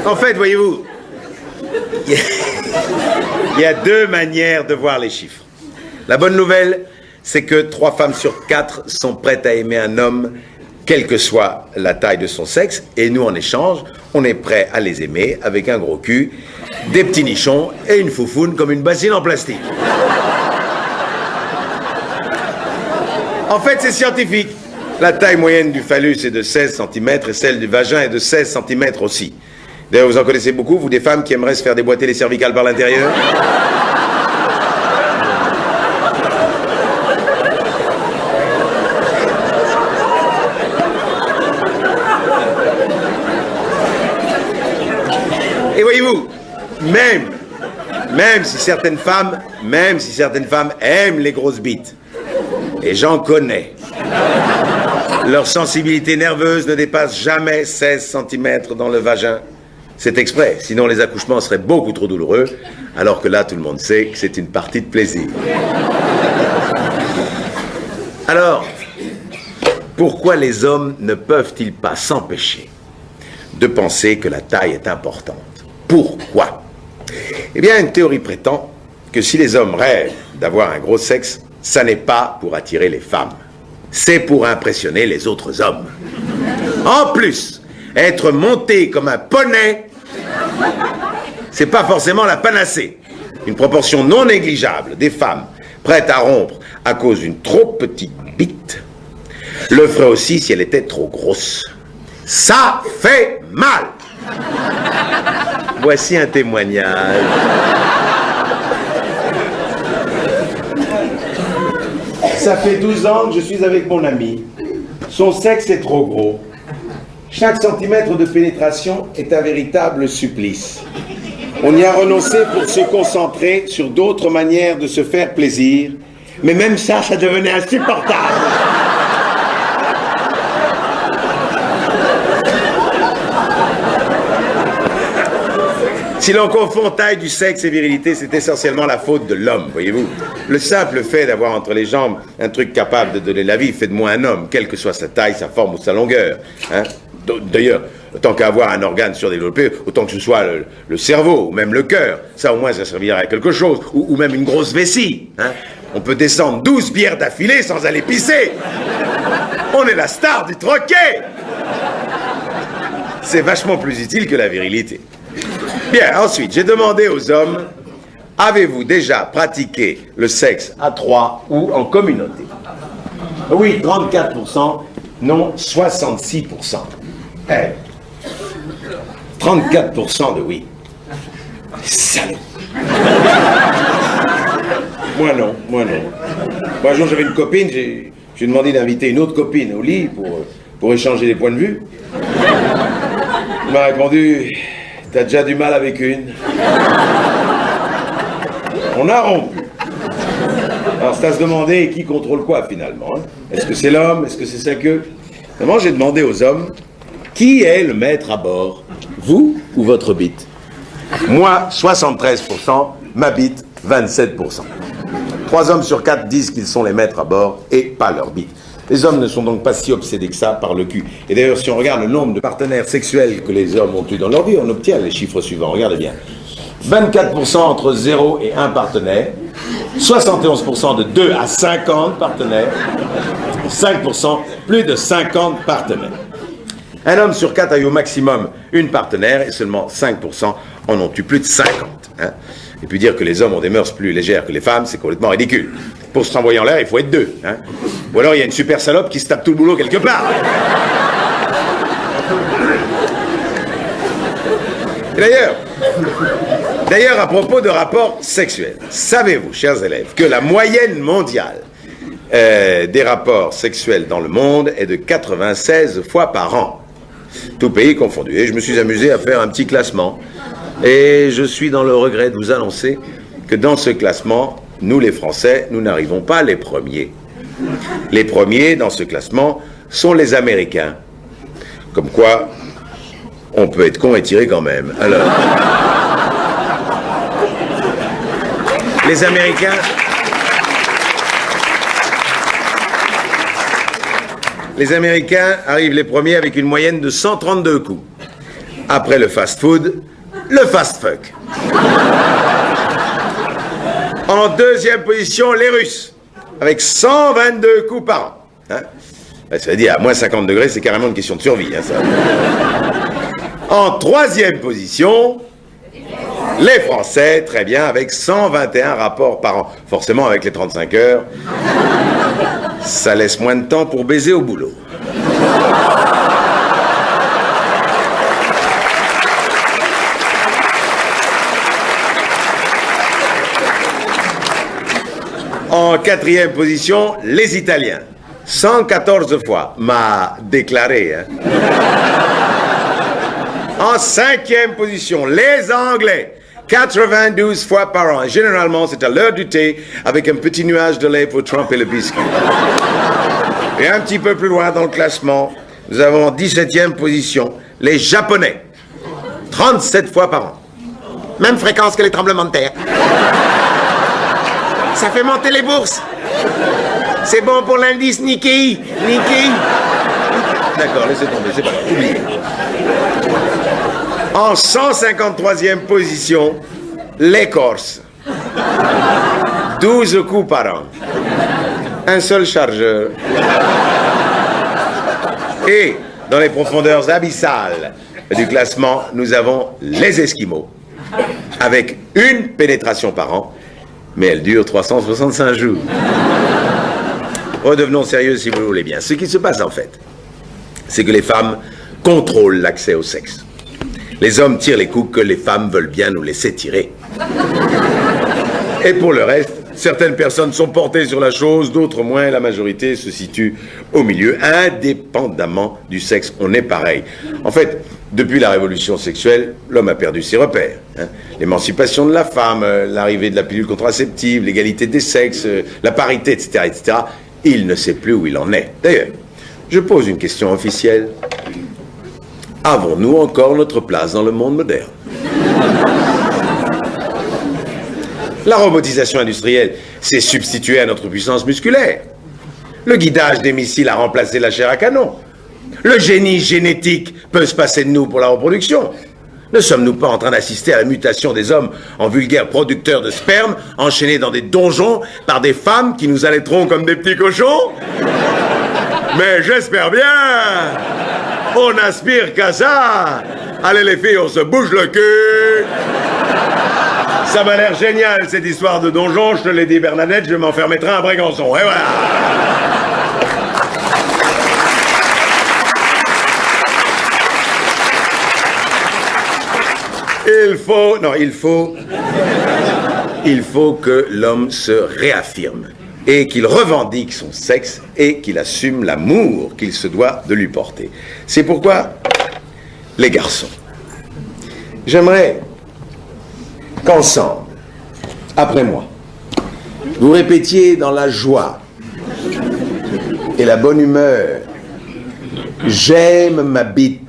En fait, voyez-vous, il y a 2 manières de voir les chiffres. La bonne nouvelle, c'est que 3 femmes sur 4 sont prêtes à aimer un homme, quelle que soit la taille de son sexe, et nous, en échange, on est prêts à les aimer avec un gros cul, des petits nichons et une foufoune comme une bassine en plastique. En fait, c'est scientifique. La taille moyenne du phallus est de 16 cm et celle du vagin est de 16 cm aussi. D'ailleurs, vous en connaissez beaucoup, vous, des femmes qui aimeraient se faire déboîter les cervicales par l'intérieur? Et voyez-vous, même si certaines femmes aiment les grosses bites, et j'en connais, leur sensibilité nerveuse ne dépasse jamais 16 cm dans le vagin. C'est exprès, sinon les accouchements seraient beaucoup trop douloureux, alors que là, tout le monde sait que c'est une partie de plaisir. Alors, pourquoi les hommes ne peuvent-ils pas s'empêcher de penser que la taille est importante? Pourquoi? Eh bien, une théorie prétend que si les hommes rêvent d'avoir un gros sexe, ça n'est pas pour attirer les femmes, c'est pour impressionner les autres hommes. En plus, être monté comme un poney, c'est pas forcément la panacée. Une proportion non négligeable des femmes prêtes à rompre à cause d'une trop petite bite le ferait aussi si elle était trop grosse. Ça fait mal. Voici un témoignage. Ça fait 12 ans que je suis avec mon ami. Son sexe est trop gros. Chaque centimètre de pénétration est un véritable supplice. On y a renoncé pour se concentrer sur d'autres manières de se faire plaisir, mais même ça devenait insupportable. Si l'on confond taille du sexe et virilité, c'est essentiellement la faute de l'homme, voyez-vous. Le simple fait d'avoir entre les jambes un truc capable de donner la vie fait de moi un homme, quelle que soit sa taille, sa forme ou sa longueur. Hein? D'ailleurs, tant qu'à avoir un organe surdéveloppé, autant que ce soit le cerveau, ou même le cœur. Ça, au moins, ça servira à quelque chose. Ou même une grosse vessie. Hein? On peut descendre 12 bières d'affilée sans aller pisser. On est la star du troquet. C'est vachement plus utile que la virilité. Bien, ensuite, j'ai demandé aux hommes, avez-vous déjà pratiqué le sexe à 3 ou en communauté? Oui, 34%, non, 66%. 34% de oui. Salaud. Moi non. Moi, un jour, j'avais une copine, j'ai demandé d'inviter une autre copine au lit pour échanger des points de vue. Elle m'a répondu, t'as déjà du mal avec une. On a rompu. Alors, c'est à se demander qui contrôle quoi, finalement. Hein. Est-ce que c'est l'homme? Est-ce que c'est sa queue? Finalement, j'ai demandé aux hommes, qui est le maître à bord? Vous ou votre bite? Moi, 73%, ma bite, 27%. 3 hommes sur 4 disent qu'ils sont les maîtres à bord et pas leur bite. Les hommes ne sont donc pas si obsédés que ça par le cul. Et d'ailleurs, si on regarde le nombre de partenaires sexuels que les hommes ont eu dans leur vie, on obtient les chiffres suivants. Regardez bien. 24% entre 0 et 1 partenaire, 71% de 2 à 50 partenaires, 5% plus de 50 partenaires. Un homme sur 4 a eu au maximum une partenaire et seulement 5% en ont eu plus de 50. Hein. Et puis dire que les hommes ont des mœurs plus légères que les femmes, c'est complètement ridicule. Pour s'envoyer en l'air, il faut être 2. Hein. Ou alors il y a une super salope qui se tape tout le boulot quelque part. Et d'ailleurs, à propos de rapports sexuels, savez-vous, chers élèves, que la moyenne mondiale des rapports sexuels dans le monde est de 96 fois par an, tout pays confondu. Et je me suis amusé à faire un petit classement. Et je suis dans le regret de vous annoncer que dans ce classement, nous les Français, nous n'arrivons pas les premiers. Les premiers dans ce classement sont les Américains. Comme quoi, on peut être con et tirer quand même. Alors, les Américains arrivent les premiers avec une moyenne de 132 coups. Après le fast-food, le fast-fuck. En deuxième position, les Russes, avec 122 coups par an. Hein? Ça veut dire, à moins 50 degrés, c'est carrément une question de survie. Hein, ça. En troisième position, les Français, très bien, avec 121 rapports par an. Forcément, avec les 35 heures, ça laisse moins de temps pour baiser au boulot. En quatrième position, les Italiens. 114 fois, m'a déclaré. Hein. En cinquième position, les Anglais. 92 fois par an. Généralement, c'est à l'heure du thé, avec un petit nuage de lait pour tremper le biscuit. Et un petit peu plus loin dans le classement, nous avons en 17e position, les Japonais. 37 fois par an. Même fréquence que les tremblements de terre. Ça fait monter les bourses. C'est bon pour l'indice Nikkei. Nikkei. D'accord, laissez tomber, c'est pas grave, oubliez. En 153e position, les Corses. 12 coups par an. Un seul chargeur. Et, dans les profondeurs abyssales du classement, nous avons les Esquimaux. Avec une pénétration par an, mais elle dure 365 jours. Redevenons sérieux si vous le voulez bien. Ce qui se passe en fait, c'est que les femmes contrôlent l'accès au sexe. Les hommes tirent les coups que les femmes veulent bien nous laisser tirer. Et pour le reste, certaines personnes sont portées sur la chose, d'autres moins. La majorité se situe au milieu, indépendamment du sexe. On est pareil. En fait, depuis la révolution sexuelle, l'homme a perdu ses repères. Hein. L'émancipation de la femme, l'arrivée de la pilule contraceptive, l'égalité des sexes, la parité, etc., etc. Il ne sait plus où il en est. D'ailleurs, je pose une question officielle. Avons-nous encore notre place dans le monde moderne? La robotisation industrielle s'est substituée à notre puissance musculaire. Le guidage des missiles a remplacé la chair à canon. Le génie génétique peut se passer de nous pour la reproduction. Ne sommes-nous pas en train d'assister à la mutation des hommes en vulgaires producteurs de sperme, enchaînés dans des donjons par des femmes qui nous allaiteront comme des petits cochons? Mais j'espère bien. On n'aspire qu'à ça. Allez les filles, on se bouge le cul. Ça m'a l'air génial cette histoire de donjon. Je te l'ai dit Bernadette, je m'en faire mettre un à Brégançon. Et voilà. Il faut que l'homme se réaffirme et qu'il revendique son sexe et qu'il assume l'amour qu'il se doit de lui porter. C'est pourquoi, les garçons, j'aimerais qu'ensemble, après moi, vous répétiez dans la joie et la bonne humeur, j'aime ma bite.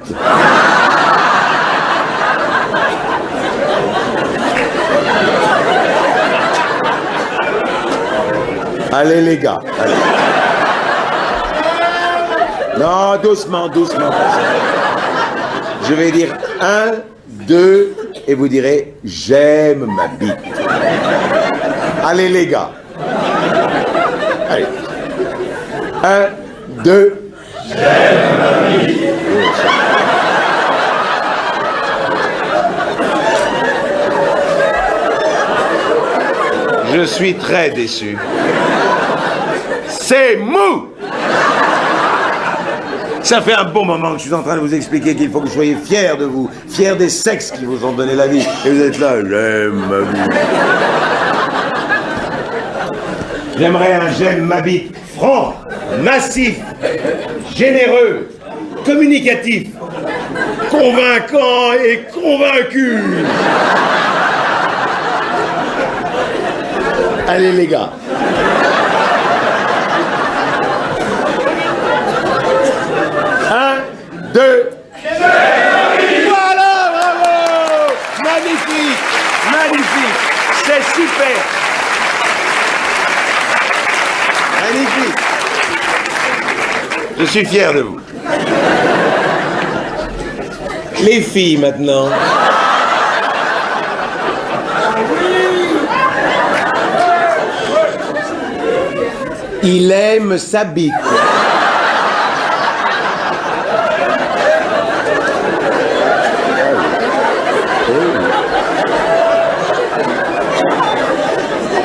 Allez les gars, allez. Non, doucement, doucement. Je vais dire 1, 2, et vous direz j'aime ma bite. Allez les gars. Allez. 1, 2. J'aime ma bite. Je suis très déçu. C'est mou! Ça fait un bon moment que je suis en train de vous expliquer qu'il faut que vous soyez fiers de vous, fiers des sexes qui vous ont donné la vie. Et vous êtes là, j'aime ma bite. J'aimerais un j'aime ma bite franc, massif, généreux, communicatif, convaincant et convaincu. Allez les gars. Un, deux. Voilà, bravo. Magnifique, magnifique. C'est super. Magnifique. Je suis fier de vous. Les filles maintenant. Il aime sa bite.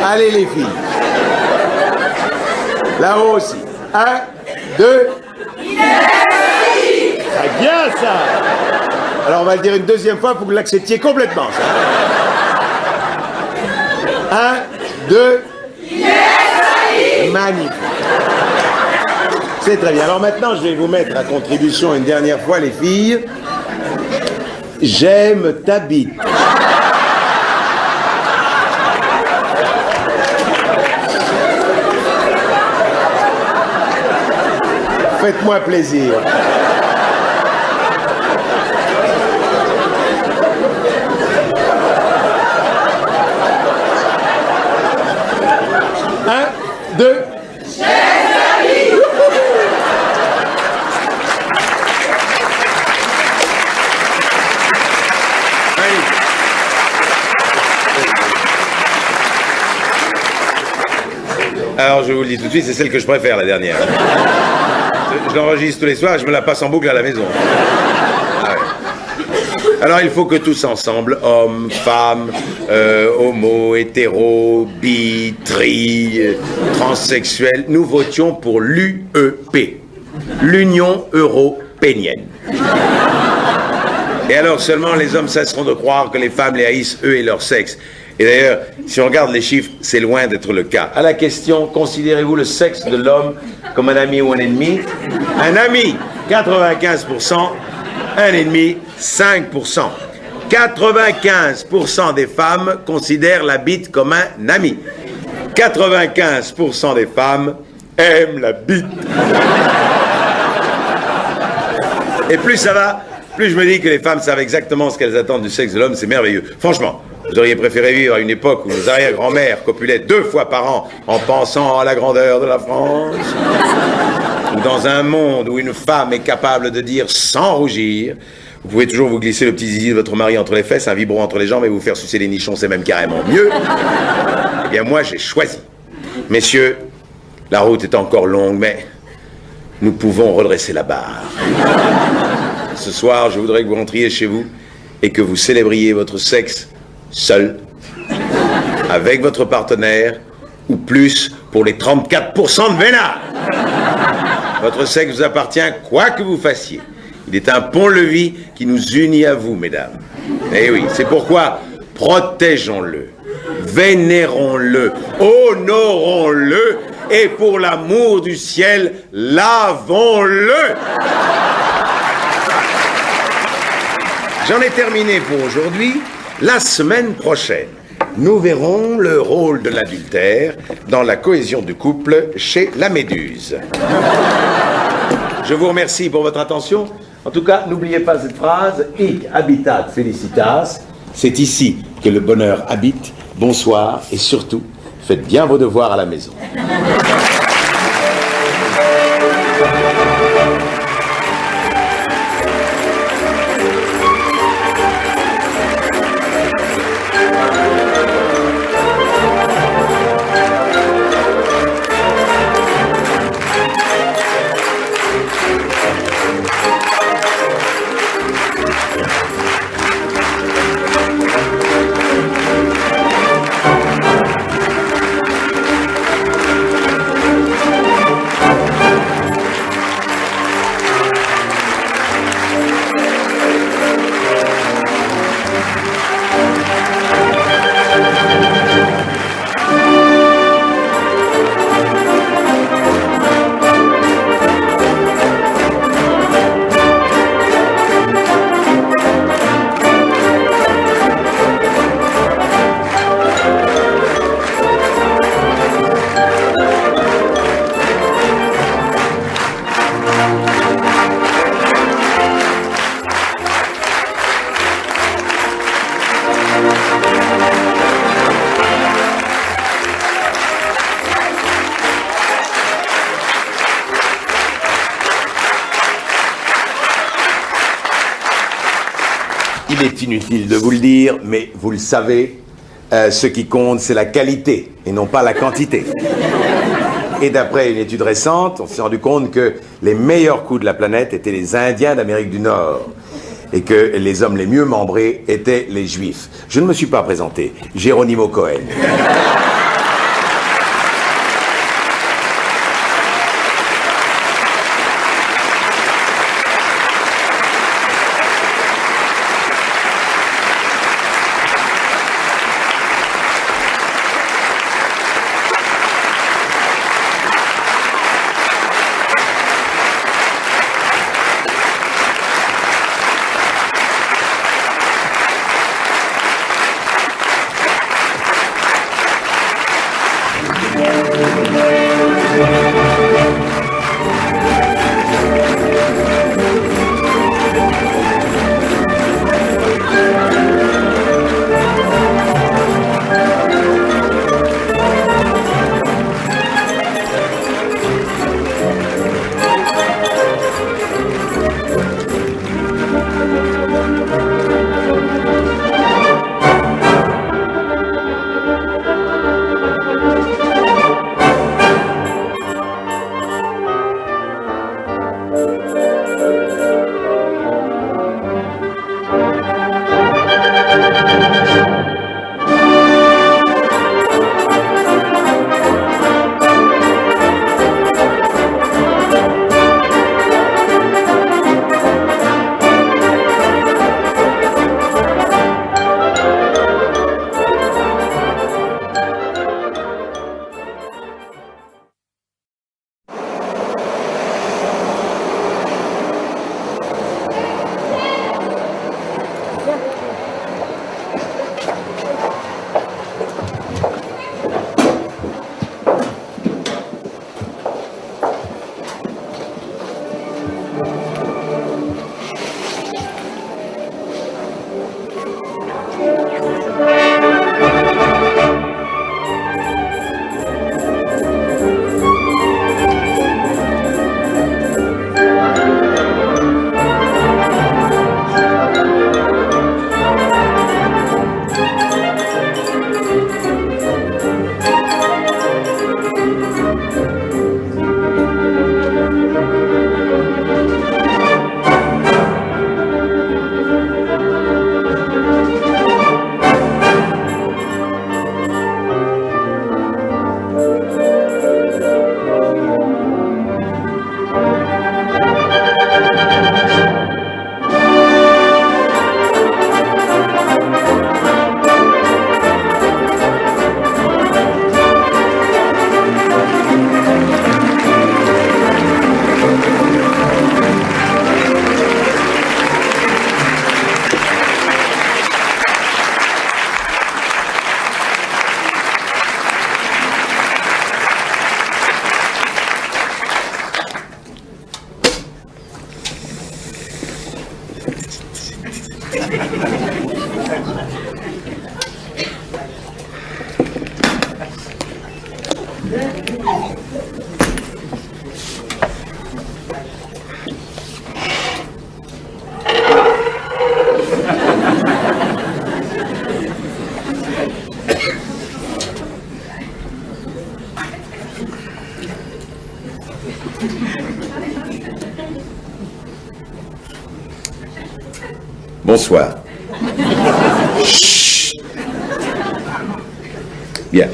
Allez les filles. Là-haut aussi. 1, 2. Très bien ça. Alors on va le dire une deuxième fois pour que vous l'acceptiez complètement ça. 1, 2. Magnifique. C'est très bien. Alors maintenant, je vais vous mettre à contribution une dernière fois, les filles. J'aime ta bite. Faites-moi plaisir. Un, deux. Alors je vous le dis tout de suite, c'est celle que je préfère, la dernière. Je l'enregistre tous les soirs et je me la passe en boucle à la maison. Ah ouais. Alors il faut que tous ensemble, hommes, femmes, homo, hétéro, bi, tri, transsexuels, nous votions pour l'UEP, l'Union européenne. Et alors seulement les hommes cesseront de croire que les femmes les haïssent eux et leur sexe. Et d'ailleurs, si on regarde les chiffres, c'est loin d'être le cas. À la question, considérez-vous le sexe de l'homme comme un ami ou un ennemi? Un ami, 95%, un ennemi, 5%. 95% des femmes considèrent la bite comme un ami. 95% des femmes aiment la bite. Et plus ça va, plus je me dis que les femmes savent exactement ce qu'elles attendent du sexe de l'homme, c'est merveilleux. Franchement, vous auriez préféré vivre à une époque où nos arrière-grand-mères copulaient 2 fois par an en pensant à la grandeur de la France, ou dans un monde où une femme est capable de dire sans rougir, vous pouvez toujours vous glisser le petit zizi de votre mari entre les fesses, un vibro entre les jambes et vous faire sucer les nichons, c'est même carrément mieux. Eh bien moi j'ai choisi. Messieurs, la route est encore longue, mais nous pouvons redresser la barre. Ce soir, je voudrais que vous rentriez chez vous et que vous célébriez votre sexe seul, avec votre partenaire, ou plus pour les 34% de vénards. Votre sexe vous appartient quoi que vous fassiez. Il est un pont-levis qui nous unit à vous, mesdames. Eh oui, c'est pourquoi protégeons-le, vénérons-le, honorons-le, et pour l'amour du ciel, lavons-le. J'en ai terminé pour aujourd'hui. La semaine prochaine, nous verrons le rôle de l'adultère dans la cohésion du couple chez la méduse. Je vous remercie pour votre attention. En tout cas, n'oubliez pas cette phrase, hic habitat felicitas. C'est ici que le bonheur habite. Bonsoir et surtout, faites bien vos devoirs à la maison. Il est inutile de vous le dire, mais vous le savez, ce qui compte, c'est la qualité et non pas la quantité. Et d'après une étude récente, on s'est rendu compte que les meilleurs coups de la planète étaient les Indiens d'Amérique du Nord et que les hommes les mieux membrés étaient les Juifs. Je ne me suis pas présenté, Geronimo Cohen. Bonsoir. Chut. Bien.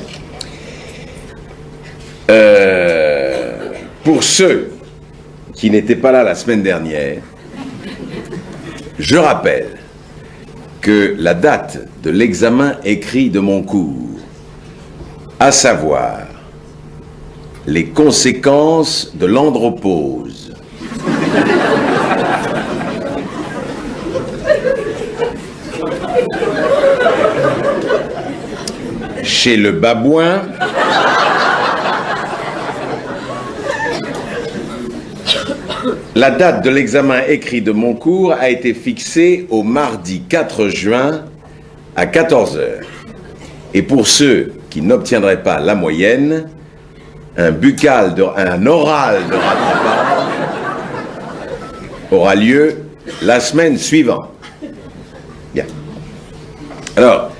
Pour ceux qui n'étaient pas là la semaine dernière, je rappelle que la date de l'examen écrit de mon cours, à savoir les conséquences de l'andropause, chez le babouin, la date de l'examen écrit de mon cours a été fixée au mardi 4 juin à 14 h. Et pour ceux qui n'obtiendraient pas la moyenne, un oral de rattrapage aura lieu la semaine suivante. Bien. Alors,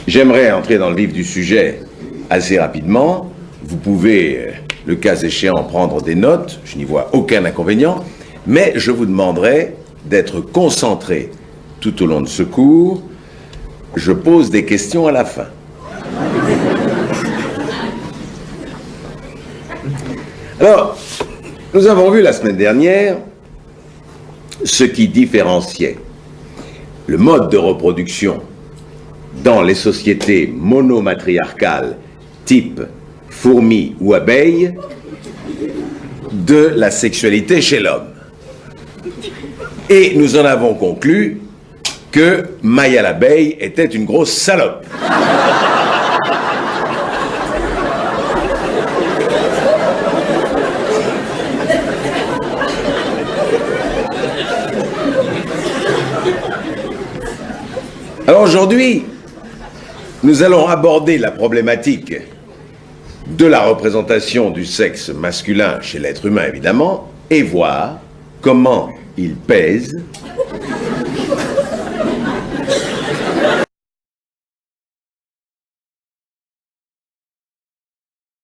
j'aimerais entrer dans le vif du sujet assez rapidement. Vous pouvez, le cas échéant, prendre des notes. Je n'y vois aucun inconvénient. Mais je vous demanderai d'être concentré tout au long de ce cours. Je pose des questions à la fin. Alors, nous avons vu la semaine dernière ce qui différenciait le mode de reproduction dans les sociétés monomatriarcales type fourmi ou abeille de la sexualité chez l'homme. Et nous en avons conclu que Maya l'abeille était une grosse salope. Alors aujourd'hui, nous allons aborder la problématique de la représentation du sexe masculin chez l'être humain, évidemment, et voir comment il pèse